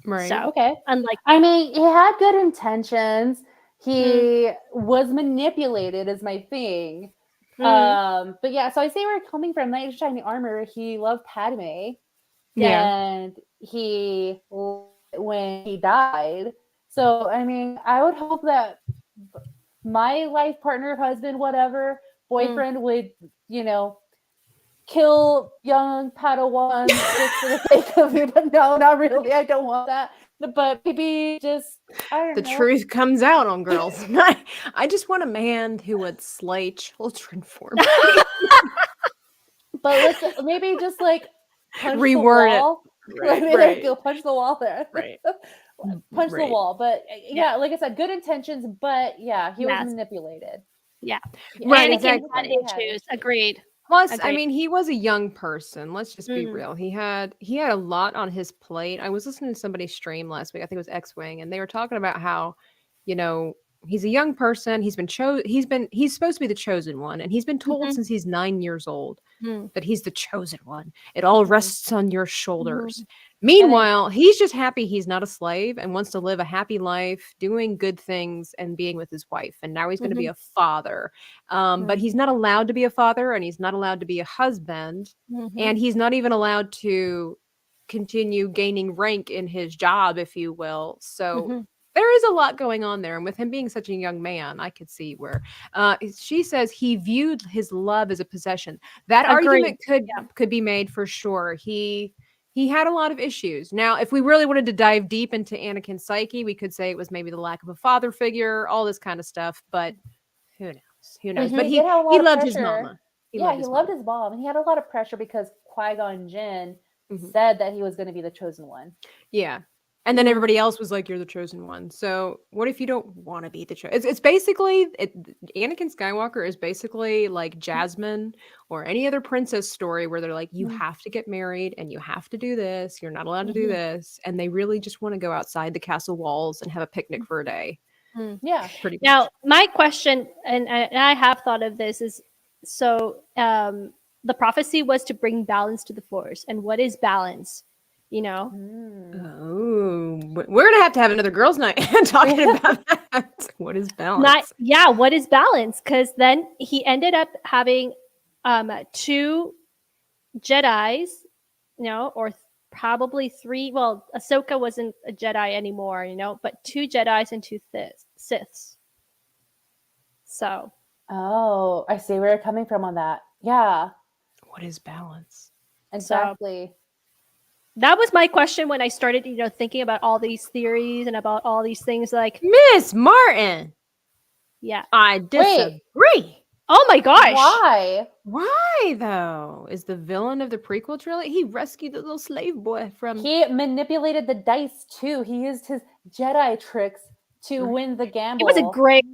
[SPEAKER 8] Right.
[SPEAKER 9] So,
[SPEAKER 10] Okay.
[SPEAKER 9] unlike,
[SPEAKER 10] I mean, he had good intentions. He was manipulated, is my thing. But yeah, so I see where you're coming from. Knight in shining armor. He loved Padme.
[SPEAKER 8] Yeah.
[SPEAKER 10] And when he died. So I mean, I would hope that my life partner, husband, whatever, boyfriend would, kill young Padawans just for the sake of it. But no, not really. I don't want that. But maybe just, I don't know.
[SPEAKER 8] The truth comes out on girls. I just want a man who would slay children for me.
[SPEAKER 10] But listen, maybe just like punch
[SPEAKER 8] Reword
[SPEAKER 10] the wall.
[SPEAKER 8] it. Right,
[SPEAKER 10] Maybe
[SPEAKER 8] right.
[SPEAKER 10] go punch the wall there.
[SPEAKER 8] Right.
[SPEAKER 10] Punch the
[SPEAKER 8] Right.
[SPEAKER 10] wall. But yeah, like I said, good intentions, but yeah, he was
[SPEAKER 9] Yes.
[SPEAKER 10] manipulated.
[SPEAKER 9] yeah.
[SPEAKER 8] Right,
[SPEAKER 9] Anakin
[SPEAKER 8] exactly.
[SPEAKER 9] had issues. Agreed.
[SPEAKER 8] Plus, I
[SPEAKER 9] Agreed.
[SPEAKER 8] mean, he was a young person. Let's just be real. He had a lot on his plate. I was listening to somebody's stream last week. I think it was X-Wing, and they were talking about how, he's a young person. He's supposed to be the chosen one, and he's been told since he's 9 years old that he's the chosen one. It all rests on your shoulders. Meanwhile, he's just happy he's not a slave and wants to live a happy life, doing good things and being with his wife. And now he's going to be a father. But he's not allowed to be a father, and he's not allowed to be a husband, and he's not even allowed to continue gaining rank in his job, if you will. So there is a lot going on there. And with him being such a young man, I could see where she says he viewed his love as a possession. That argument could be made for sure. He had a lot of issues. Now, if we really wanted to dive deep into Anakin's psyche, we could say it was maybe the lack of a father figure, all this kind of stuff. But who knows? Who knows? But he loved his mama. He loved his mom.
[SPEAKER 10] And he had a lot of pressure because Qui-Gon Jinn said that he was going to be the chosen one.
[SPEAKER 8] Yeah. And then everybody else was like, you're the chosen one. So what if you don't want to be the chosen? It's basically, Anakin Skywalker is basically like Jasmine or any other princess story where they're like, you have to get married and you have to do this. You're not allowed to do this. And they really just want to go outside the castle walls and have a picnic for a day.
[SPEAKER 10] Yeah.
[SPEAKER 8] Pretty much.
[SPEAKER 9] Now, my question, and I have thought of this, is so the prophecy was to bring balance to the Force. And what is balance?
[SPEAKER 8] Oh, we're gonna have to have another girls' night talking about that. What is balance?
[SPEAKER 9] What is balance? Because then he ended up having 2 Jedis, or probably 3. Well, Ahsoka wasn't a Jedi anymore, but 2 Jedis and 2 Siths. So.
[SPEAKER 10] Oh, I see where you're coming from on that. Yeah.
[SPEAKER 8] What is balance?
[SPEAKER 10] Exactly.
[SPEAKER 9] That was my question when I started, thinking about all these theories and about all these things. Like,
[SPEAKER 8] Miss Martin.
[SPEAKER 9] Yeah.
[SPEAKER 8] I disagree.
[SPEAKER 9] Oh my gosh.
[SPEAKER 10] Why?
[SPEAKER 8] Why though? Is the villain of the prequel trilogy? He rescued the little slave boy from.
[SPEAKER 10] He manipulated the dice too. He used his Jedi tricks to win the gamble.
[SPEAKER 9] He was a great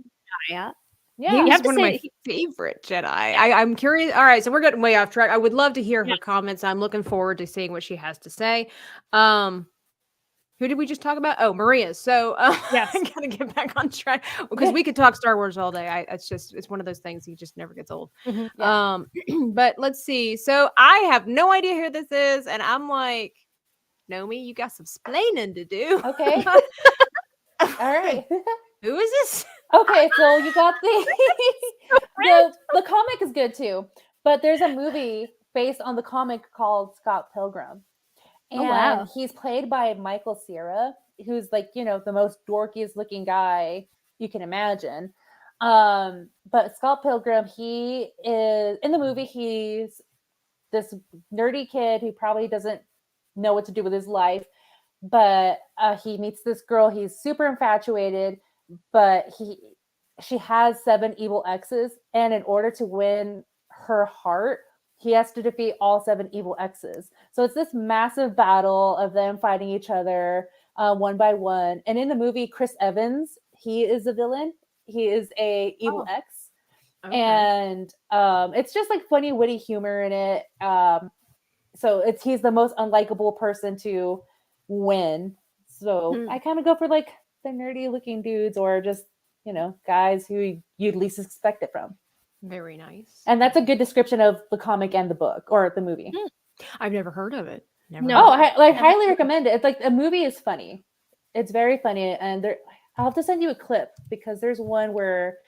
[SPEAKER 9] Jedi.
[SPEAKER 10] Yeah,
[SPEAKER 8] he was one of my favorite Jedi. I'm curious. All right, so we're getting way off track. I would love to hear her comments. I'm looking forward to seeing what she has to say. Who did we just talk about? Oh, Maria. So
[SPEAKER 9] yes.
[SPEAKER 8] I gotta get back on track because we could talk Star Wars all day. It's one of those things that just never gets old. But let's see. So I have no idea who this is, and I'm like, Nomi, you got some splaining to do.
[SPEAKER 10] Okay. All right.
[SPEAKER 8] Who is this?
[SPEAKER 10] Okay, so you got the comic is good too, but there's a movie based on the comic called Scott Pilgrim, And
[SPEAKER 9] Oh, wow.
[SPEAKER 10] he's played by Michael Cera, who's like, the most dorkiest looking guy you can imagine. But Scott Pilgrim, he is in the movie, he's this nerdy kid who probably doesn't know what to do with his life, but he meets this girl. He's super infatuated, but she has 7 evil exes, and in order to win her heart, he has to defeat all 7 evil exes. So it's this massive battle of them fighting each other one by one. And in the movie, Chris Evans, he is a villain. He is a evil ex. Okay. And it's just like funny, witty humor in it. So he's the most unlikable person to win. So I kind of go for like the nerdy looking dudes, or just, guys who you'd least expect it from.
[SPEAKER 8] Very nice.
[SPEAKER 10] And that's a good description of the comic and the book or the movie.
[SPEAKER 8] I've never heard of it.
[SPEAKER 10] Highly recommend it. It's like, the movie is funny. It's very funny. And I'll have to send you a clip, because there's one where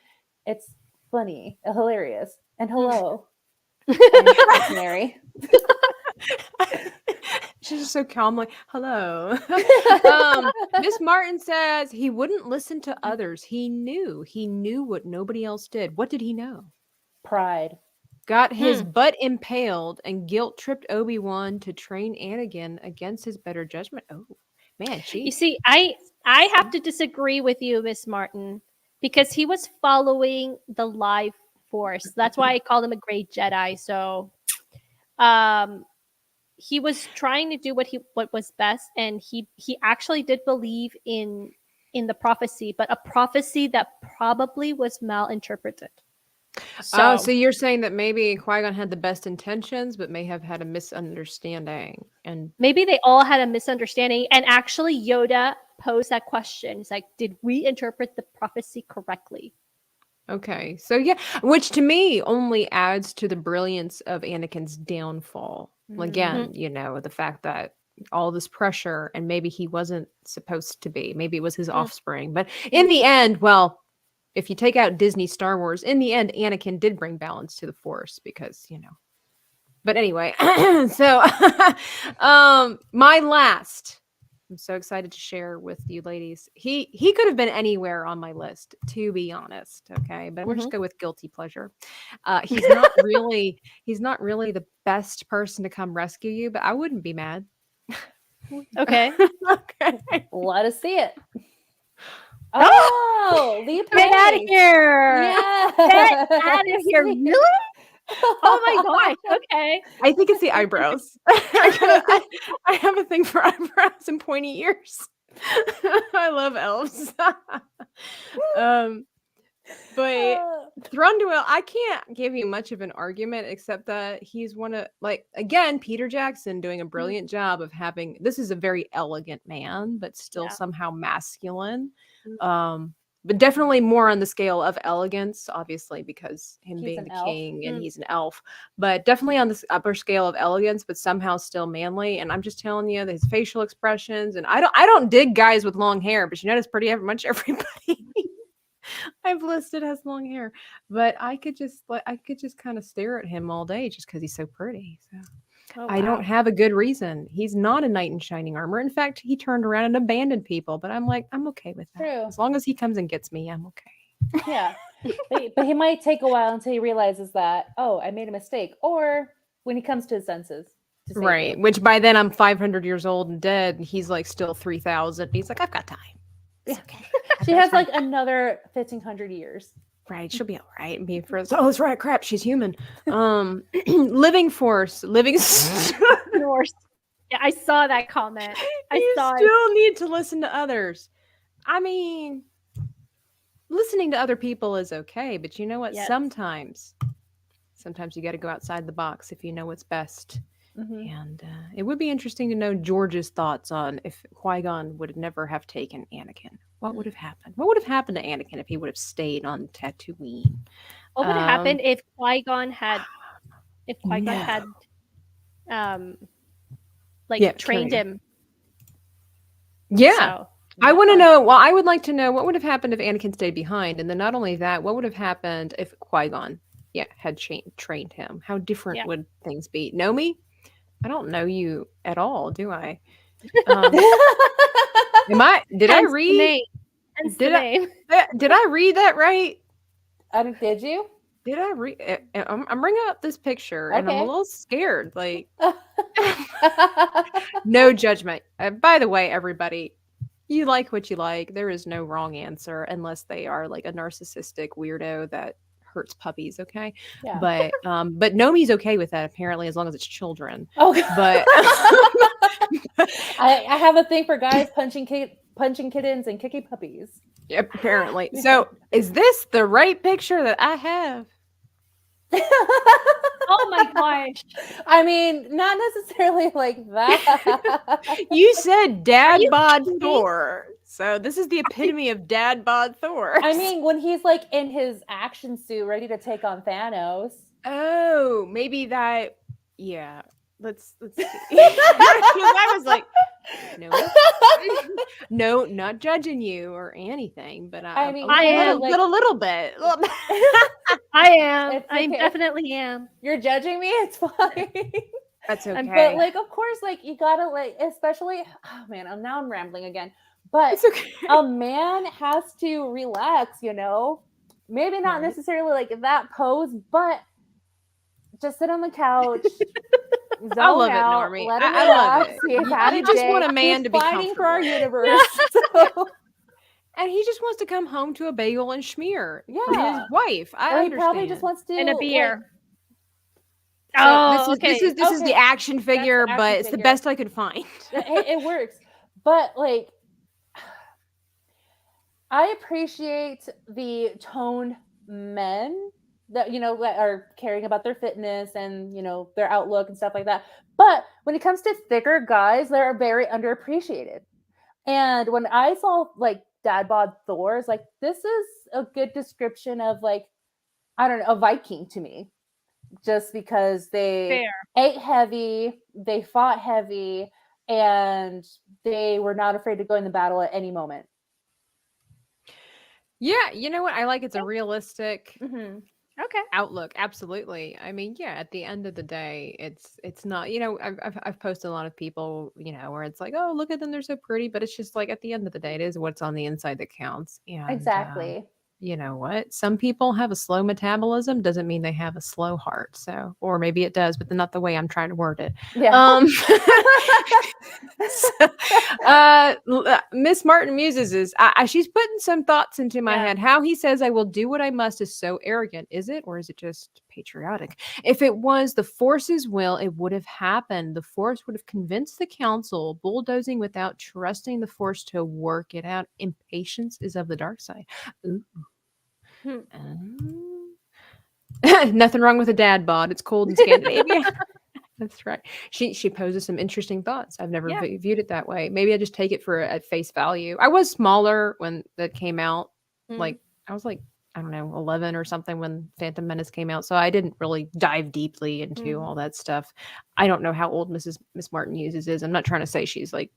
[SPEAKER 10] it's funny, hilarious, and hello. Mary.
[SPEAKER 8] She's just so calmly, hello. Miss Martin says he wouldn't listen to others. He knew what nobody else did. What did he know?
[SPEAKER 10] Pride.
[SPEAKER 8] Got his butt impaled, and guilt tripped Obi-Wan to train Anakin against his better judgment. Oh, man.
[SPEAKER 9] You see, I have to disagree with you, Miss Martin, because he was following the life force. That's why I call him a great Jedi. So he was trying to do what was best, and he actually did believe in the prophecy, but a prophecy that probably was malinterpreted.
[SPEAKER 8] So you're saying that maybe Qui-Gon had the best intentions, but may have had a misunderstanding, and
[SPEAKER 9] maybe they all had a misunderstanding. And actually, Yoda posed that question. It's like, did we interpret the prophecy correctly?
[SPEAKER 8] Okay, so yeah, which to me only adds to the brilliance of Anakin's downfall. Again, the fact that all this pressure, and maybe he wasn't supposed to be. Maybe it was his offspring. But in the end, well, if you take out Disney Star Wars, in the end, Anakin did bring balance to the Force, because, But anyway, so my last, I'm so excited to share with you ladies. He could have been anywhere on my list, to be honest. Okay, but we'll just go with guilty pleasure. He's not really the best person to come rescue you, but I wouldn't be mad.
[SPEAKER 9] Okay.
[SPEAKER 10] Okay. Let us see it. Oh,
[SPEAKER 9] get out of here!
[SPEAKER 10] Yeah,
[SPEAKER 9] get out of here! Really? Oh my gosh! Okay.
[SPEAKER 8] I think it's the eyebrows. I have a thing for eyebrows and pointy ears. I love elves. But Thranduil, I can't give you much of an argument, except that he's one of, again, Peter Jackson doing a brilliant job of having, this is a very elegant man, but still somehow masculine. But definitely more on the scale of elegance, obviously, because he's being the king and he's an elf, but definitely on this upper scale of elegance, but somehow still manly. And I'm just telling you that his facial expressions, and I don't dig guys with long hair, but you notice pretty much everybody I've listed has long hair, but I could just kind of stare at him all day just because he's so pretty. So I don't have a good reason. He's not a knight in shining armor. In fact, he turned around and abandoned people, but I'm okay with that.
[SPEAKER 10] True.
[SPEAKER 8] As long as he comes and gets me, I'm okay.
[SPEAKER 10] Yeah. But he might take a while until he realizes that, I made a mistake. Or when he comes to his senses.
[SPEAKER 8] Right. You. Which by then I'm 500 years old and dead, and he's still 3,000. He's like, I've got time. It's okay.
[SPEAKER 10] She has another 1,500 years.
[SPEAKER 8] Right, she'll be all right. Be for that's right. Crap, she's human. Living force.
[SPEAKER 9] Force. Yeah, I saw that comment.
[SPEAKER 8] You still need to listen to others. I mean, listening to other people is okay, but you know what? Yes. Sometimes you got to go outside the box if you know what's best. Mm-hmm. And it would be interesting to know George's thoughts on if Qui-Gon would never have taken Anakin. What would have happened? What would have happened to Anakin if he would have stayed on Tatooine?
[SPEAKER 9] What would have happened if Qui-Gon had, trained him?
[SPEAKER 8] Yeah. So, I want to know. Well, I would like to know what would have happened if Anakin stayed behind, and then not only that, what would have happened if Qui-Gon, had trained him? How different would things be? Nomi, I don't know you at all, do I? Did I
[SPEAKER 9] Hence the
[SPEAKER 8] read?
[SPEAKER 9] name. Hence the name.
[SPEAKER 8] Did I read that right?
[SPEAKER 10] Did you?
[SPEAKER 8] Did I read? I'm bringing up this picture, and I'm a
[SPEAKER 10] Okay.
[SPEAKER 8] little scared. Like, no judgment. By the way, everybody, you like what you like. There is no wrong answer unless they are like a narcissistic weirdo that hurts puppies. Okay,
[SPEAKER 10] Yeah.
[SPEAKER 8] but Nomi's okay with that apparently, as long as it's children.
[SPEAKER 10] Oh,
[SPEAKER 8] But
[SPEAKER 10] I have a thing for guys punching kittens and kicking puppies.
[SPEAKER 8] apparently, so is this the right picture that I have?
[SPEAKER 9] Oh my gosh.
[SPEAKER 10] I mean, not necessarily like that.
[SPEAKER 8] You said dad
[SPEAKER 9] you
[SPEAKER 8] bod
[SPEAKER 9] kidding me?
[SPEAKER 8] Thor. So this is the epitome of dad bod Thor.
[SPEAKER 10] I mean, when he's like in his action suit ready to take on Thanos.
[SPEAKER 8] Oh, maybe that. Yeah. Let's see. 'Cause I was like, no, not judging you or anything, but
[SPEAKER 10] I mean,
[SPEAKER 9] I am,
[SPEAKER 8] a little bit.
[SPEAKER 9] I am.
[SPEAKER 10] It's
[SPEAKER 9] I
[SPEAKER 10] okay.
[SPEAKER 9] definitely am.
[SPEAKER 10] You're judging me. It's fine.
[SPEAKER 8] That's okay.
[SPEAKER 10] But like, of course, like you gotta like, especially. Oh man, I'm rambling again. But
[SPEAKER 8] It's okay.
[SPEAKER 10] a man has to relax. Maybe not
[SPEAKER 8] Right.
[SPEAKER 10] necessarily like that pose, but just sit on the couch.
[SPEAKER 8] I love
[SPEAKER 10] zone
[SPEAKER 8] it,
[SPEAKER 10] out,
[SPEAKER 8] Normie.
[SPEAKER 10] Let him
[SPEAKER 8] I love
[SPEAKER 10] relax.
[SPEAKER 8] it.
[SPEAKER 10] He's had
[SPEAKER 8] You
[SPEAKER 10] a
[SPEAKER 8] just
[SPEAKER 10] day.
[SPEAKER 8] want a man
[SPEAKER 10] He's
[SPEAKER 8] to be
[SPEAKER 10] fighting for our
[SPEAKER 8] comfortable.
[SPEAKER 10] universe. So,
[SPEAKER 8] And he just wants to come home to a bagel and schmear from his
[SPEAKER 10] Yeah.
[SPEAKER 8] wife. I
[SPEAKER 10] or he
[SPEAKER 8] understand.
[SPEAKER 10] probably just wants to
[SPEAKER 9] And a
[SPEAKER 10] like,
[SPEAKER 9] beer.
[SPEAKER 8] So
[SPEAKER 9] Oh,
[SPEAKER 8] this
[SPEAKER 9] okay.
[SPEAKER 8] is the action figure,
[SPEAKER 10] action
[SPEAKER 8] but it's the
[SPEAKER 10] figure.
[SPEAKER 8] best I could find.
[SPEAKER 10] it works. But like, I appreciate the toned men that that are caring about their fitness and their outlook and stuff like that. But when it comes to thicker guys, they're very underappreciated. And when I saw like dad bod Thors, like this is a good description of like, I don't know, a Viking to me. Just because they
[SPEAKER 9] Fair.
[SPEAKER 10] ate heavy, they fought heavy, and they were not afraid to go in the battle at any moment.
[SPEAKER 8] Yeah, you know what? I like it's a realistic
[SPEAKER 10] Mm-hmm.
[SPEAKER 9] Okay.
[SPEAKER 8] outlook. Absolutely. I mean, yeah, at the end of the day, it's not, I've posted a lot of people, where it's like, oh, look at them, they're so pretty, but it's just like at the end of the day, it is what's on the inside that counts. And
[SPEAKER 10] Exactly.
[SPEAKER 8] you know what? Some people have a slow metabolism, doesn't mean they have a slow heart. So, or maybe it does, but not the way I'm trying to word it.
[SPEAKER 10] Yeah.
[SPEAKER 8] Miss Martin Muses is she's putting some thoughts into my head. How he says I will do what I must is so arrogant. Is it, or is it just patriotic? If it was the force's will, it would have happened. The force would have convinced the council, bulldozing without trusting the force to work it out. Impatience is of the dark side. Ooh. Nothing wrong with a dad bod. It's cold in Scandinavia. That's right. She poses some interesting thoughts. I've never viewed it that way. Maybe I just take it for at face value. I was smaller when that came out. Like I was like, I don't know, 11 or something when Phantom Menace came out. So I didn't really dive deeply into all that stuff. I don't know how old Miss Martin Uses is. I'm not trying to say she's like,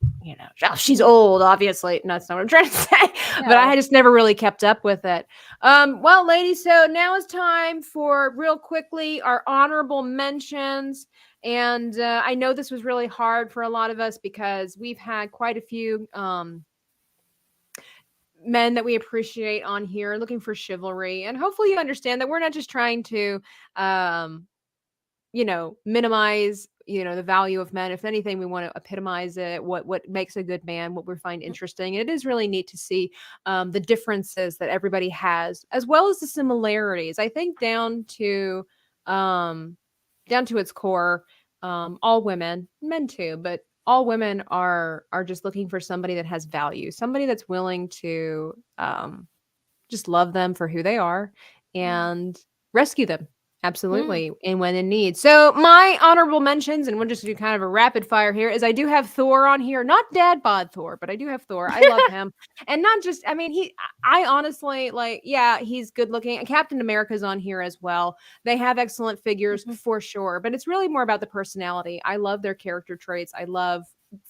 [SPEAKER 8] she's old, obviously. No, that's not what I'm trying to say. No. But I just never really kept up with it. Well, ladies, so now it's time for real quickly our honorable mentions. And I know this was really hard for a lot of us because we've had quite a few men that we appreciate on here looking for chivalry. And hopefully you understand that we're not just trying to, minimize, the value of men. If anything, we want to epitomize it, what makes a good man, what we find interesting. And it is really neat to see the differences that everybody has, as well as the similarities. I think down to its core, all women, men too, but all women are just looking for somebody that has value, somebody that's willing to just love them for who they are and rescue them. Absolutely. And when in need. So my honorable mentions, and we'll just do kind of a rapid fire here, is I do have Thor on here, not dad bod Thor, but I do have Thor. I love him. And not just, I honestly he's good looking. Captain America's on here as well. They have excellent figures for sure, but it's really more about the personality. I love their character traits. I love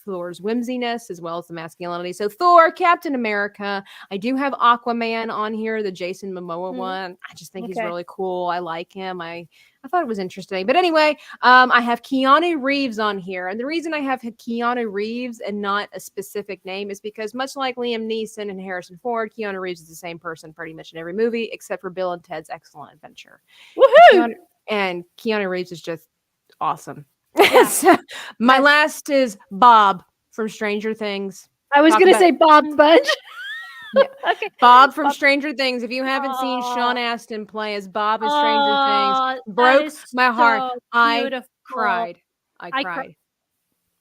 [SPEAKER 8] Thor's whimsiness as well as the masculinity. So Thor, Captain America. I do have Aquaman on here, the Jason Momoa one. I just think he's really cool. I like him. I thought it was interesting. But anyway, I have Keanu Reeves on here. And the reason I have Keanu Reeves and not a specific name is because much like Liam Neeson and Harrison Ford, Keanu Reeves is the same person pretty much in every movie except for Bill and Ted's Excellent Adventure.
[SPEAKER 9] Woohoo!
[SPEAKER 8] And Keanu Reeves is just awesome. So, my last is Bob from Stranger Things.
[SPEAKER 9] I was going to say Bob Sponge.
[SPEAKER 8] Okay. Bob from Stranger Things. If you haven't seen Sean Astin play as Bob in Stranger Things, broke my heart. I cried. I cried.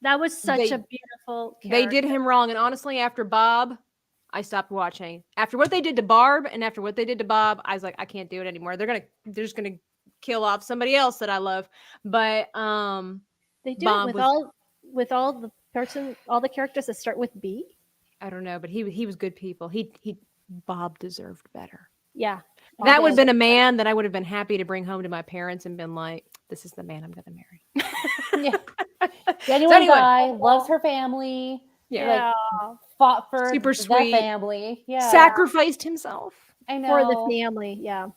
[SPEAKER 9] That was such a beautiful character.
[SPEAKER 8] They did him wrong. And honestly, after Bob, I stopped watching. After what they did to Barb and after what they did to Bob, I was like, I can't do it anymore. They're just gonna kill off somebody else that I love. But
[SPEAKER 9] they do Bob it with all the characters that start with B.
[SPEAKER 8] I don't know, but he was good people. Bob deserved better.
[SPEAKER 9] Yeah.
[SPEAKER 8] That would have been a man that I would have been happy to bring home to my parents and been like, this is the man I'm gonna marry.
[SPEAKER 10] Genuine guy, loves her family.
[SPEAKER 8] Yeah.
[SPEAKER 10] Like, fought for
[SPEAKER 8] super
[SPEAKER 10] the
[SPEAKER 8] sweet
[SPEAKER 10] family. Yeah.
[SPEAKER 8] Sacrificed himself.
[SPEAKER 10] I know.
[SPEAKER 9] For the family. Yeah.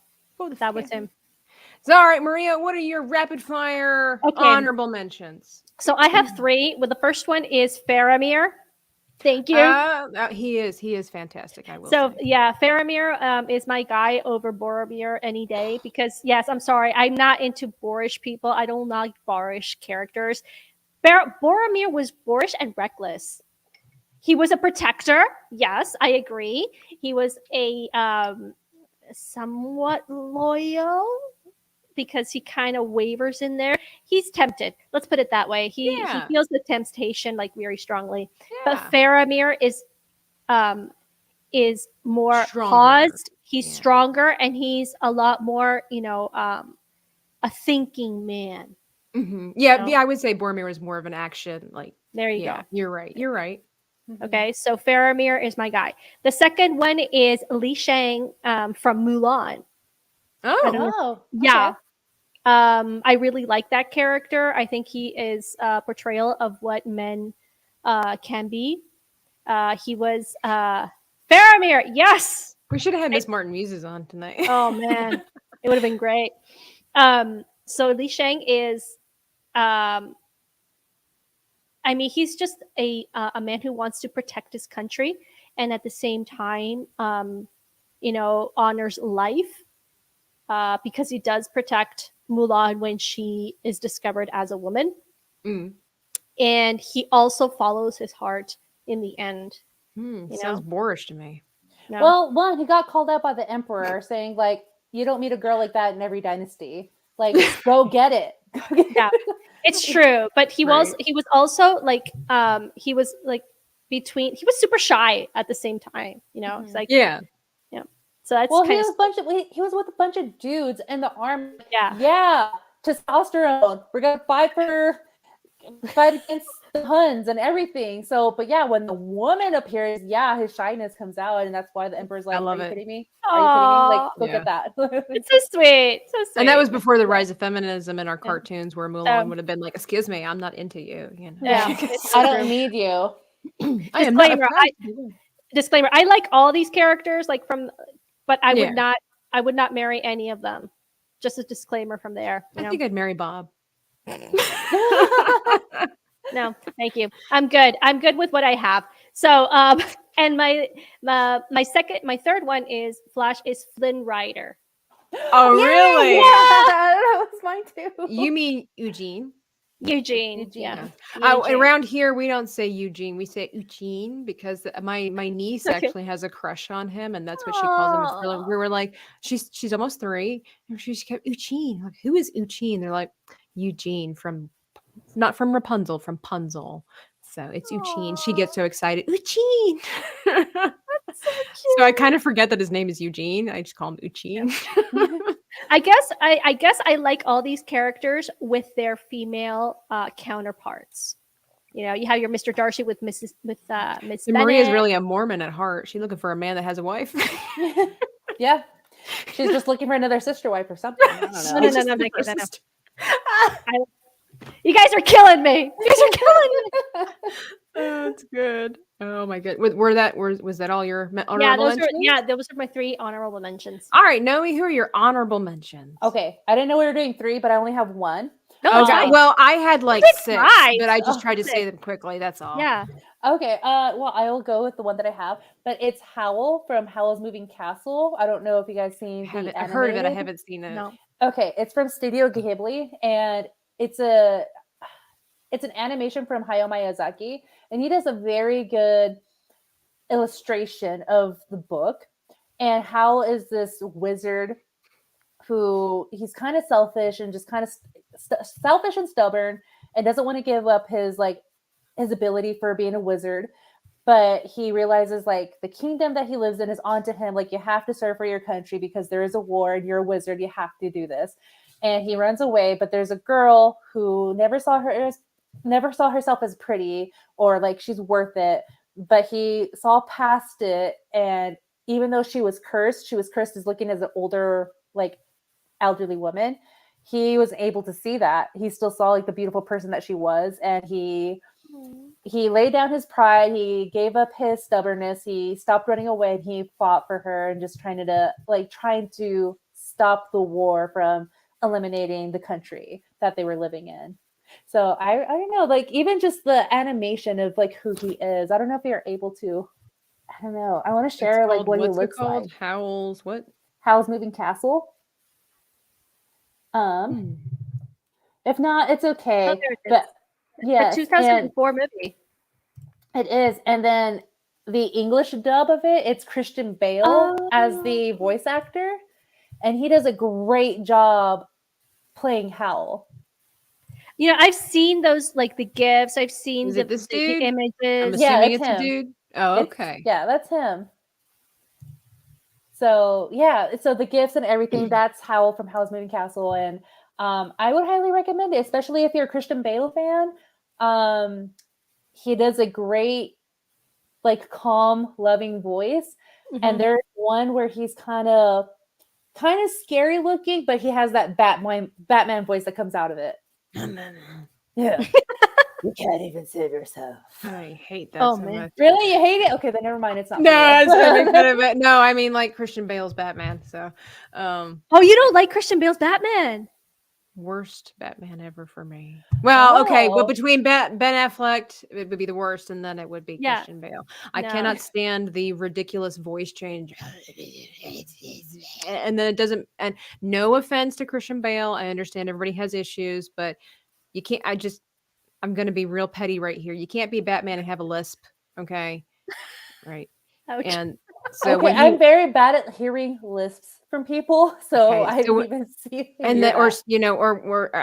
[SPEAKER 9] That was him.
[SPEAKER 8] So, all right, Maria, what are your rapid fire honorable mentions?
[SPEAKER 9] So I have 3. Well, the first one is Faramir. Thank you.
[SPEAKER 8] He is fantastic. I will.
[SPEAKER 9] So
[SPEAKER 8] say.
[SPEAKER 9] yeah, Faramir is my guy over Boromir any day because yes, I'm sorry, I'm not into boorish people. I don't like boorish characters. Boromir was boorish and reckless. He was a protector. Yes, I agree. He was a somewhat loyal because he kind of wavers in there. He's tempted. Let's put it that way. He feels the temptation like very strongly. Yeah. But Faramir is more paused. He's stronger and he's a lot more, a thinking man.
[SPEAKER 8] Mm-hmm. Yeah, I would say Boromir is more of an action. Like
[SPEAKER 9] there you go.
[SPEAKER 8] You're right.
[SPEAKER 9] Mm-hmm. Okay, so Faramir is my guy. The second one is Li Shang from Mulan.
[SPEAKER 10] Oh,
[SPEAKER 9] yeah. I really like that character. I think he is a portrayal of what men can be. He was Faramir. Yes,
[SPEAKER 8] we should have had Miss Martin Muses on tonight.
[SPEAKER 9] Oh man, it would have been great. So Li Shang is, he's just a man who wants to protect his country and at the same time, honors life. Because he does protect Mulan when she is discovered as a woman. Mm. And he also follows his heart in the end.
[SPEAKER 8] Sounds boorish to me.
[SPEAKER 10] No. Well, one, he got called out by the emperor saying, like, you don't meet a girl like that in every dynasty. Like, go get it.
[SPEAKER 9] Yeah, it's true. But he was also like, he was super shy at the same time, Mm-hmm. It's like,
[SPEAKER 8] yeah.
[SPEAKER 9] So that's
[SPEAKER 10] he was with a bunch of dudes in the army. Yeah, testosterone. We're gonna fight against the Huns and everything. So, but yeah, when the woman appears, his shyness comes out, and that's why the emperor's like, "Are you kidding me? Are you kidding me? Like, look at that."
[SPEAKER 9] It's so sweet,
[SPEAKER 8] And that was before the rise of feminism in our cartoons, where Mulan would have been like, "Excuse me, I'm not into you."
[SPEAKER 10] Yeah, I don't need you.
[SPEAKER 9] Disclaimer: I like all these characters, but I would not marry any of them. Just a disclaimer from there.
[SPEAKER 8] I think I'd marry Bob.
[SPEAKER 9] No, thank you. I'm good. I'm good with what I have. So, and my third one is Flash is Flynn Rider.
[SPEAKER 8] Oh, really?
[SPEAKER 10] Yeah, that was mine too.
[SPEAKER 8] You mean Eugene?
[SPEAKER 9] Eugene. Yeah.
[SPEAKER 8] Eugene. Around here, we don't say Eugene. We say Eugene because my niece actually has a crush on him, and that's what she calls him. We were like, she's almost 3, and she kept Eugene. Like, who is Eugene? They're like, Eugene not from Rapunzel, from Punzel. So it's Eugene. She gets so excited. Eugene.
[SPEAKER 9] That's so cute.
[SPEAKER 8] So I kind of forget that his name is Eugene. I just call him Eugene.
[SPEAKER 9] I guess I like all these characters with their female counterparts. You have your Mr. Darcy with Miss Bennett.
[SPEAKER 8] Maria's really a Mormon at heart. She's looking for a man that has a wife.
[SPEAKER 10] Yeah, she's just looking for another sister wife or something. I don't know.
[SPEAKER 9] No. You guys are killing me. You guys are killing me.
[SPEAKER 8] Oh, that's good. Oh my god. Was that all your honorable
[SPEAKER 9] Yeah,
[SPEAKER 8] mentions?
[SPEAKER 9] those are my 3 honorable mentions.
[SPEAKER 8] All right, Nomi, who are your honorable mentions?
[SPEAKER 10] Okay, I didn't know we were doing 3, but I only have 1.
[SPEAKER 9] No, it's
[SPEAKER 8] Okay,
[SPEAKER 9] fine.
[SPEAKER 8] well, I had like
[SPEAKER 9] It's
[SPEAKER 8] 6,
[SPEAKER 9] fine.
[SPEAKER 8] but I just tried to
[SPEAKER 9] 6.
[SPEAKER 8] say them quickly. That's all.
[SPEAKER 9] Yeah.
[SPEAKER 10] Okay, well, I'll go with the one that I have, but it's Howl from Howl's Moving Castle. I don't know if you guys seen the
[SPEAKER 8] I've heard of it. I
[SPEAKER 10] animated.
[SPEAKER 8] haven't seen it.
[SPEAKER 9] No.
[SPEAKER 10] Okay, it's from Studio Ghibli, and it's an animation from Hayao Miyazaki, and he does a very good illustration of the book. And Howl is this wizard who he's kind of selfish and just kind of selfish and stubborn, and doesn't want to give up his ability for being a wizard. But he realizes like the kingdom that he lives in is onto him. Like, you have to serve for your country because there is a war and you're a wizard. You have to do this. And he runs away, but there's a girl who never saw herself as pretty or like she's worth it. But he saw past it, and even though she was cursed as looking as an older, like elderly woman. He was able to see that. He still saw like the beautiful person that she was, and he laid down his pride. He gave up his stubbornness. He stopped running away, and he fought for her and just trying to stop the war from eliminating the country that they were living in. So I don't know, like even just the animation of like who he is. I don't know if you're able to. I don't know. I want to share like what he looks like.
[SPEAKER 8] Howl's what?
[SPEAKER 10] Howl's Moving Castle. If not, it's okay. But yeah,
[SPEAKER 9] a 2004 movie.
[SPEAKER 10] It is, and then the English dub of it, it's Christian Bale as the voice actor, and he does a great job playing Howl.
[SPEAKER 9] You know, I've seen those, like the GIFs. I've seen the images.
[SPEAKER 8] I'm assuming it's a dude. Oh, okay.
[SPEAKER 10] Yeah, that's him. So yeah, so the GIFs and everything, that's Howl from Howl's Moving Castle, and I would highly recommend it, especially if you're a Christian Bale fan. He does a great, like, calm, loving voice, and there's one where he's kind of scary looking, but he has that Batman voice that comes out of it. Yeah. You can't even save yourself.
[SPEAKER 8] I hate that so much.
[SPEAKER 10] Really? You hate it? Okay, then never mind. It's not.
[SPEAKER 8] No, I mean like Christian Bale's Batman. So,
[SPEAKER 9] oh, you don't like Christian Bale's Batman?
[SPEAKER 8] Worst Batman ever for me. Well, okay, but between Ben Affleck, it would be the worst, and then it would be Christian Bale. I cannot stand the ridiculous voice change. And then it doesn't. And no offense to Christian Bale, I understand everybody has issues, but you can't. I'm going to be real petty right here. You can't be Batman and have a lisp, okay? Right.
[SPEAKER 9] Ouch.
[SPEAKER 8] And so
[SPEAKER 10] okay, I'm very bad at hearing lisps from people, so I didn't even see.
[SPEAKER 8] And that, or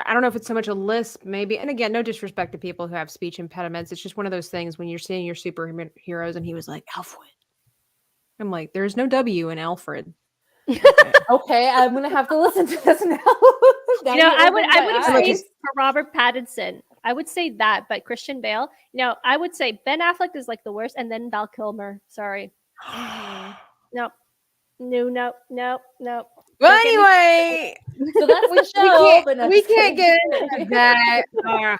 [SPEAKER 8] I don't know if it's so much a lisp, maybe. And again, no disrespect to people who have speech impediments. It's just one of those things when you're seeing your superheroes, and he was like Alfred. I'm like, there's no W in Alfred.
[SPEAKER 10] Okay, I'm gonna have to listen to this now.
[SPEAKER 9] I would say for Robert Pattinson, I would say that, but Christian Bale, I would say Ben Affleck is like the worst, and then Val Kilmer. Sorry. No.
[SPEAKER 8] Well, anyway,
[SPEAKER 10] so that's the show.
[SPEAKER 8] We can't get into that.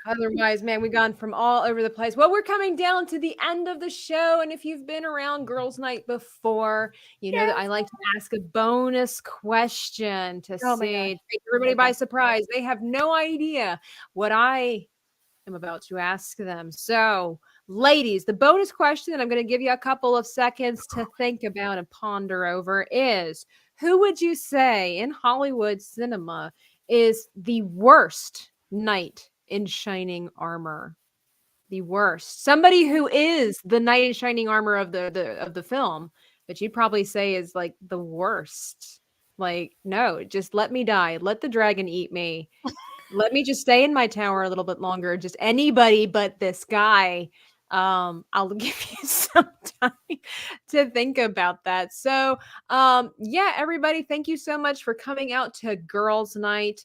[SPEAKER 8] Otherwise, man, we've gone from all over the place. Well, we're coming down to the end of the show, and if you've been around Girls' Night before, you know that I like to ask a bonus question to take everybody by surprise. They have no idea what I am about to ask them. So, ladies, the bonus question that I'm going to give you a couple of seconds to think about and ponder over is, who would you say in Hollywood cinema is the worst knight in shining armor? The worst. Somebody who is the knight in shining armor of the film, but you'd probably say is like the worst. Like, no, just let me die. Let the dragon eat me. Let me just stay in my tower a little bit longer. Just anybody but this guy. I'll give you some time to think about that. So, everybody, thank you so much for coming out to Girls' Night.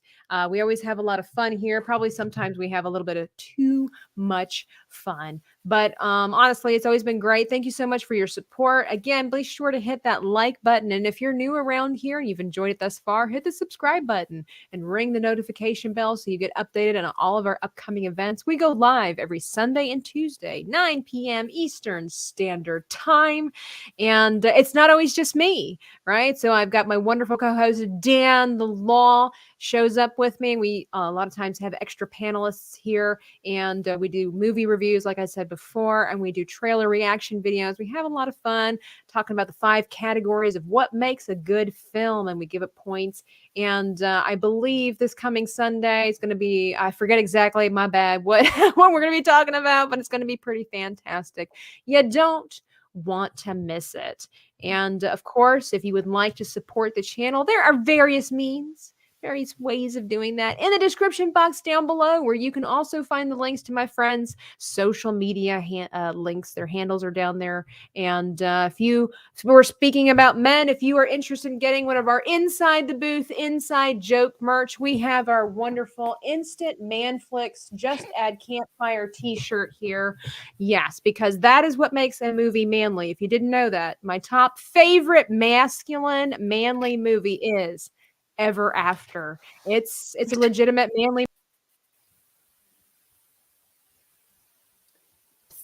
[SPEAKER 8] We always have a lot of fun here. Probably sometimes we have a little bit of too much fun, But honestly, it's always been great. Thank you so much for your support. Again, be sure to hit that like button. And if you're new around here and you've enjoyed it thus far, hit the subscribe button and ring the notification bell so you get updated on all of our upcoming events. We go live every Sunday and Tuesday, 9 p.m. Eastern Standard Time. And it's not always just me, right? So I've got my wonderful co-host, Dan the Law, shows up with me. We a lot of times have extra panelists here, and we do movie reviews, like I said before, and we do trailer reaction videos. We have a lot of fun talking about the 5 categories of what makes a good film, and we give it points. And I believe this coming Sunday is going to be, I forget exactly, my bad, what we're going to be talking about, but it's going to be pretty fantastic. You don't want to miss it. And of course, if you would like to support the channel, there are various ways of doing that in the description box down below, where you can also find the links to my friends' social media links. Their handles are down there. And if we're speaking about men, if you are interested in getting one of our Inside the Booth, Inside Joke merch, we have our wonderful Instant Manflix Just Add Campfire t-shirt here. Yes, because that is what makes a movie manly. If you didn't know that, my top favorite masculine, manly movie is Ever After. It's a legitimate manly.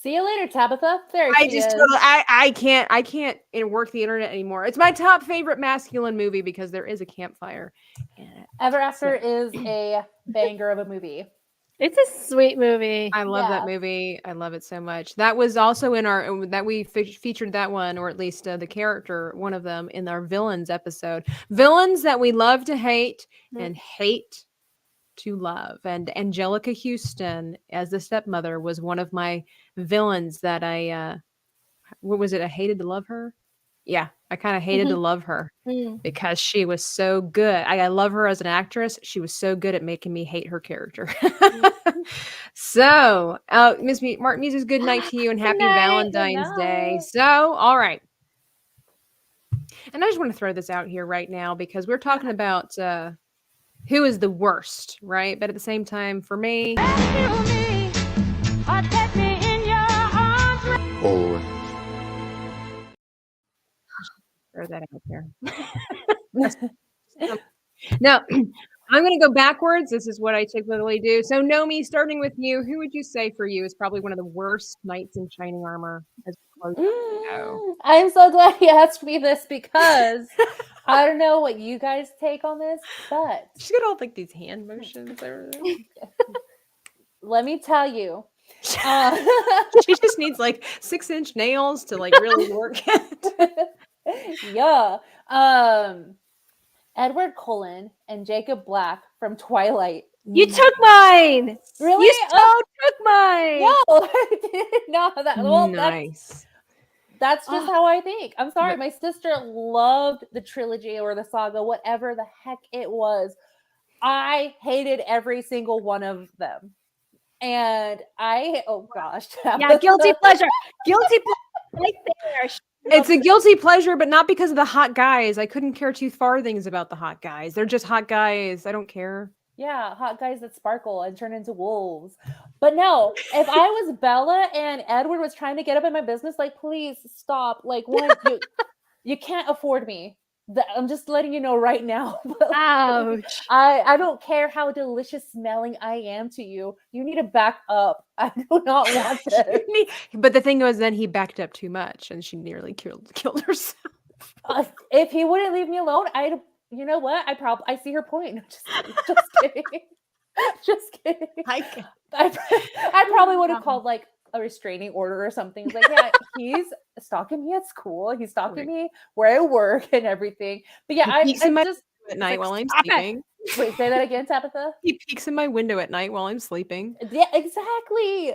[SPEAKER 10] See you later, Tabitha. There
[SPEAKER 8] I
[SPEAKER 10] she
[SPEAKER 8] just
[SPEAKER 10] is.
[SPEAKER 8] totally, I can't work the internet anymore. It's my top favorite masculine movie because there is a campfire in it.
[SPEAKER 10] Ever After is a banger of a movie.
[SPEAKER 9] It's a sweet movie.
[SPEAKER 8] I love that movie. I love it so much. That was also in our, that we featured that one, or at least the character, one of them, in our villains episode. Villains that we love to hate and hate to love. And Angelica Houston as the stepmother was one of my villains that I, what was it? I hated to love her. Yeah, I kind of hated to love her because she was so good. I love her as an actress. She was so good at making me hate her character. So, Miss Mark Muses, good night to you and happy Valentine's Day. So, all right. And I just want to throw this out here right now because we're talking about who is the worst, right? But at the same time, for me, throw that out there. Now, I'm going to go backwards. This is what I typically do. So, Nomi, starting with you, who would you say for you is probably one of the worst knights in shining armor? As close as we go?
[SPEAKER 10] I'm so glad you asked me this because I don't know what you guys take on this, but
[SPEAKER 8] She's got all like these hand motions.
[SPEAKER 10] Let me tell you.
[SPEAKER 8] She just needs like 6-inch nails to like really work it.
[SPEAKER 10] Yeah. Edward Cullen and Jacob Black from Twilight.
[SPEAKER 9] You took mine.
[SPEAKER 10] Really?
[SPEAKER 9] You took mine.
[SPEAKER 10] No, I didn't know that. Well,
[SPEAKER 8] Nice.
[SPEAKER 10] That's just how I think. I'm sorry. My sister loved the trilogy or the saga, whatever the heck it was. I hated every single one of them. And oh gosh.
[SPEAKER 9] Yeah, guilty pleasure. Guilty pleasure right there.
[SPEAKER 8] It's a guilty pleasure, but not because of the hot guys. I couldn't care 2 farthings about the hot guys. They're just hot guys. I don't care.
[SPEAKER 10] Yeah, hot guys that sparkle and turn into wolves. But no, if I was Bella and Edward was trying to get up in my business, like, please stop. Like, one, you can't afford me. I'm just letting you know right now.
[SPEAKER 9] Ouch.
[SPEAKER 10] I don't care how delicious smelling I am to you. You need to back up. I do not want this.
[SPEAKER 8] But the thing was, then he backed up too much, and she nearly killed herself.
[SPEAKER 10] If he wouldn't leave me alone, you know what? I see her point. No, just kidding. Just kidding. I probably would have called like a restraining order or something. Like, yeah, he's stalking me at school. He's stalking me where I work and everything. But yeah, I
[SPEAKER 8] peeks in my
[SPEAKER 10] just
[SPEAKER 8] at night while I'm
[SPEAKER 9] stop
[SPEAKER 8] sleeping.
[SPEAKER 10] wait. Say that again, Tabitha.
[SPEAKER 8] He peeks in my window at night while I'm sleeping.
[SPEAKER 10] Yeah, exactly.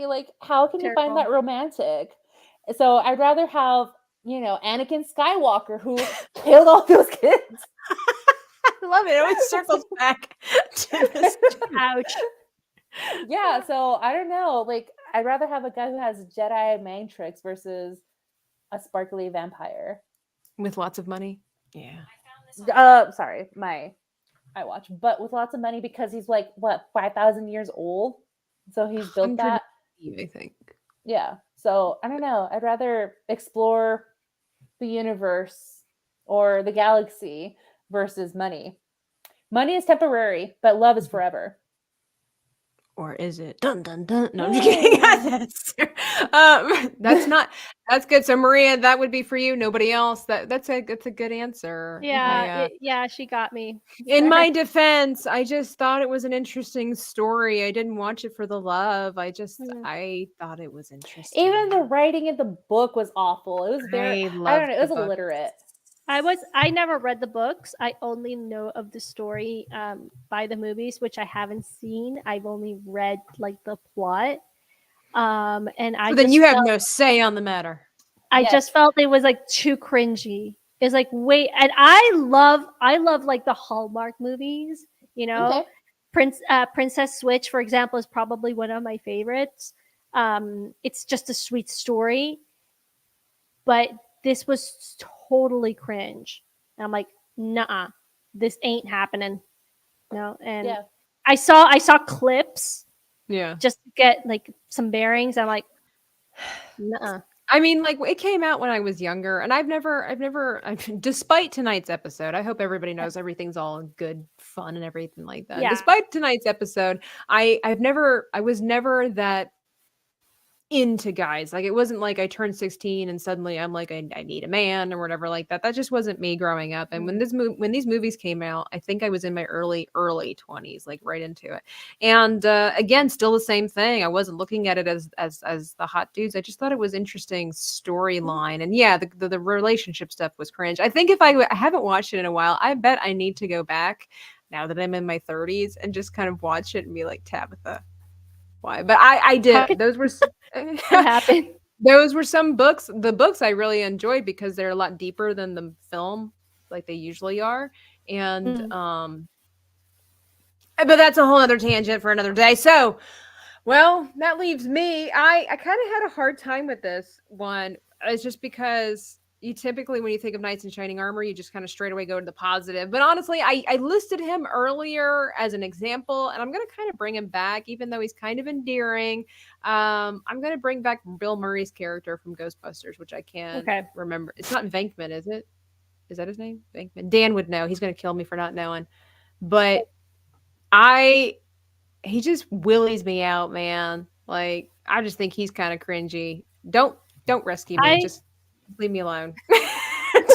[SPEAKER 10] Like, how can you find that romantic? So I'd rather have Anakin Skywalker who killed all those kids.
[SPEAKER 8] I love it. It always circles back to this.
[SPEAKER 9] Ouch.
[SPEAKER 10] Yeah, so I don't know. Like, I'd rather have a guy who has Jedi mind tricks versus a sparkly vampire
[SPEAKER 8] with lots of money. Yeah.
[SPEAKER 10] Sorry, I watch, but with lots of money because he's like what 5,000 years old, so he's built that.
[SPEAKER 8] I think.
[SPEAKER 10] Yeah. So I don't know. I'd rather explore the universe or the galaxy versus money. Money is temporary, but love is forever.
[SPEAKER 8] Or is it? Dun dun dun. No, I'm just kidding. That's good. So Maria, that would be for you. Nobody else. That's a good answer.
[SPEAKER 9] Yeah, she got me.
[SPEAKER 8] In my defense, I just thought it was an interesting story. I didn't watch it for the love. I thought it was interesting.
[SPEAKER 10] Even the writing in the book was awful. It was very, I don't know, it was illiterate.
[SPEAKER 9] I never read the books. I only know of the story by the movies, which I haven't seen. I've only read like the plot. And I
[SPEAKER 8] then you have no say on the matter.
[SPEAKER 9] I just felt it was like too cringy. It's like, wait, and I love like the Hallmark movies, you know. Okay. Princess Switch, for example, is probably one of my favorites. It's just a sweet story, but this was totally cringe. And I'm like, nah, this ain't happening. No, and I saw clips, just to get like some bearings. I'm like, nah.
[SPEAKER 8] I mean, like, it came out when I was younger, and I've never, despite tonight's episode, I hope everybody knows everything's all good fun and everything like that. Yeah. Despite tonight's episode, I was never that into guys. Like, it wasn't like I turned 16 and suddenly I'm like, I need a man or whatever like that. That just wasn't me growing up. And when these movies came out, I think I was in my early 20s, like right into it. And again, still the same thing. I wasn't looking at it as the hot dudes. I just thought it was interesting storyline. And yeah, the relationship stuff was cringe. I think if I haven't watched it in a while, I bet I need to go back now that I'm in my 30s and just kind of watch it and be like, Tabitha, why? But I did. Those were what
[SPEAKER 9] happened.
[SPEAKER 8] Those were some books. The books I really enjoyed because they're a lot deeper than the film, like they usually are. And but that's a whole other tangent for another day. So, well, that leaves me. I kind of had a hard time with this one. It's just because you typically, when you think of knights in shining armor, you just kind of straight away go to the positive. But honestly, I listed him earlier as an example, and I'm going to kind of bring him back, even though he's kind of endearing. I'm going to bring back Bill Murray's character from Ghostbusters, which I can't remember. It's not Venkman, is it? Is that his name? Venkman. Dan would know. He's going to kill me for not knowing. But he just willies me out, man. Like, I just think he's kind of cringy. Don't rescue me. Just leave me alone.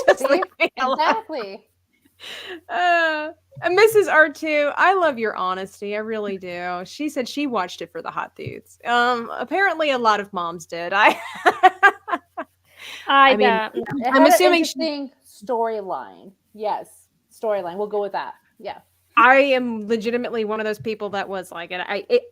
[SPEAKER 8] Just leave me alone.
[SPEAKER 10] Exactly.
[SPEAKER 8] And Mrs. R2, I love your honesty. I really do. She said she watched it for the hot dudes. Apparently a lot of moms did. I'm assuming
[SPEAKER 10] storyline. Yes, storyline. We'll go with that. Yeah.
[SPEAKER 8] I am legitimately one of those people that was like it.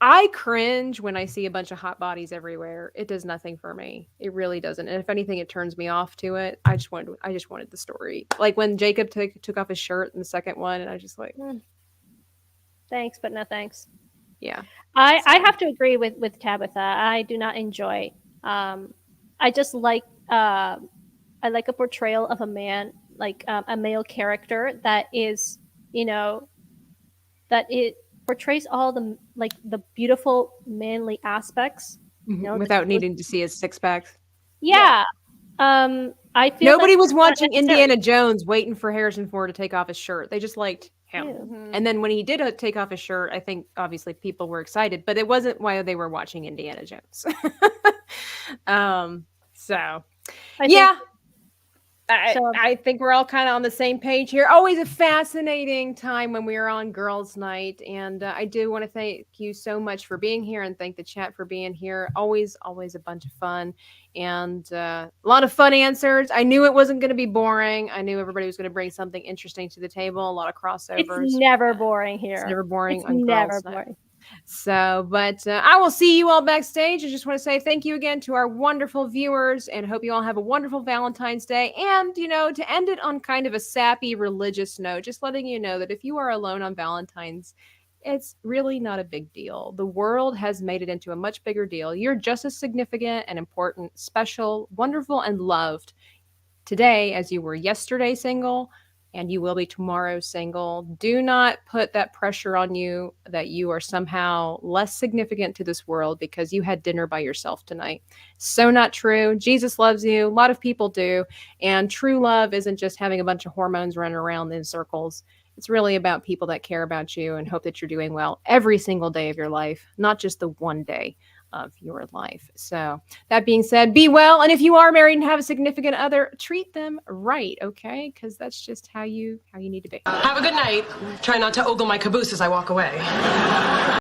[SPEAKER 8] I cringe when I see a bunch of hot bodies everywhere. It does nothing for me. It really doesn't. And if anything, it turns me off to it. I just wanted the story. Like when Jacob took off his shirt in the second one, and I was just like,
[SPEAKER 9] thanks, but no thanks.
[SPEAKER 8] Yeah.
[SPEAKER 9] I have to agree with Tabitha. I do not enjoy. I just like I like a portrayal of a man, like a male character that is, you know, that it portrays all the beautiful manly aspects, you know,
[SPEAKER 8] without needing to see his six packs.
[SPEAKER 9] Yeah. I feel
[SPEAKER 8] nobody was watching Indiana Jones waiting for Harrison Ford to take off his shirt. They just liked him. Mm-hmm. And then when he did take off his shirt, I think obviously people were excited, but it wasn't why they were watching Indiana Jones. I think we're all kind of on the same page here. Always a fascinating time when we are on Girls' Night. And I do want to thank you so much for being here and thank the chat for being here. Always a bunch of fun and a lot of fun answers. I knew it wasn't going to be boring. I knew everybody was going to bring something interesting to the table. A lot of crossovers.
[SPEAKER 9] It's never boring here.
[SPEAKER 8] It's never boring.
[SPEAKER 9] It's never boring.
[SPEAKER 8] So, but I will see you all backstage. I just want to say thank you again to our wonderful viewers and hope you all have a wonderful Valentine's Day. And, you know, to end it on kind of a sappy religious note, just letting you know that if you are alone on Valentine's, it's really not a big deal. The world has made it into a much bigger deal. You're just as significant and important, special, wonderful, and loved today as you were yesterday single, and you will be tomorrow single. Do not put that pressure on you that you are somehow less significant to this world because you had dinner by yourself tonight. So not true. Jesus loves you. A lot of people do. And true love isn't just having a bunch of hormones running around in circles. It's really about people that care about you and hope that you're doing well every single day of your life, not just the one day of your life. So that being said, be well. And if you are married and have a significant other, treat them right, okay? Because that's just how you need to be.
[SPEAKER 6] Have a good night. Try not to ogle my caboose as I walk away.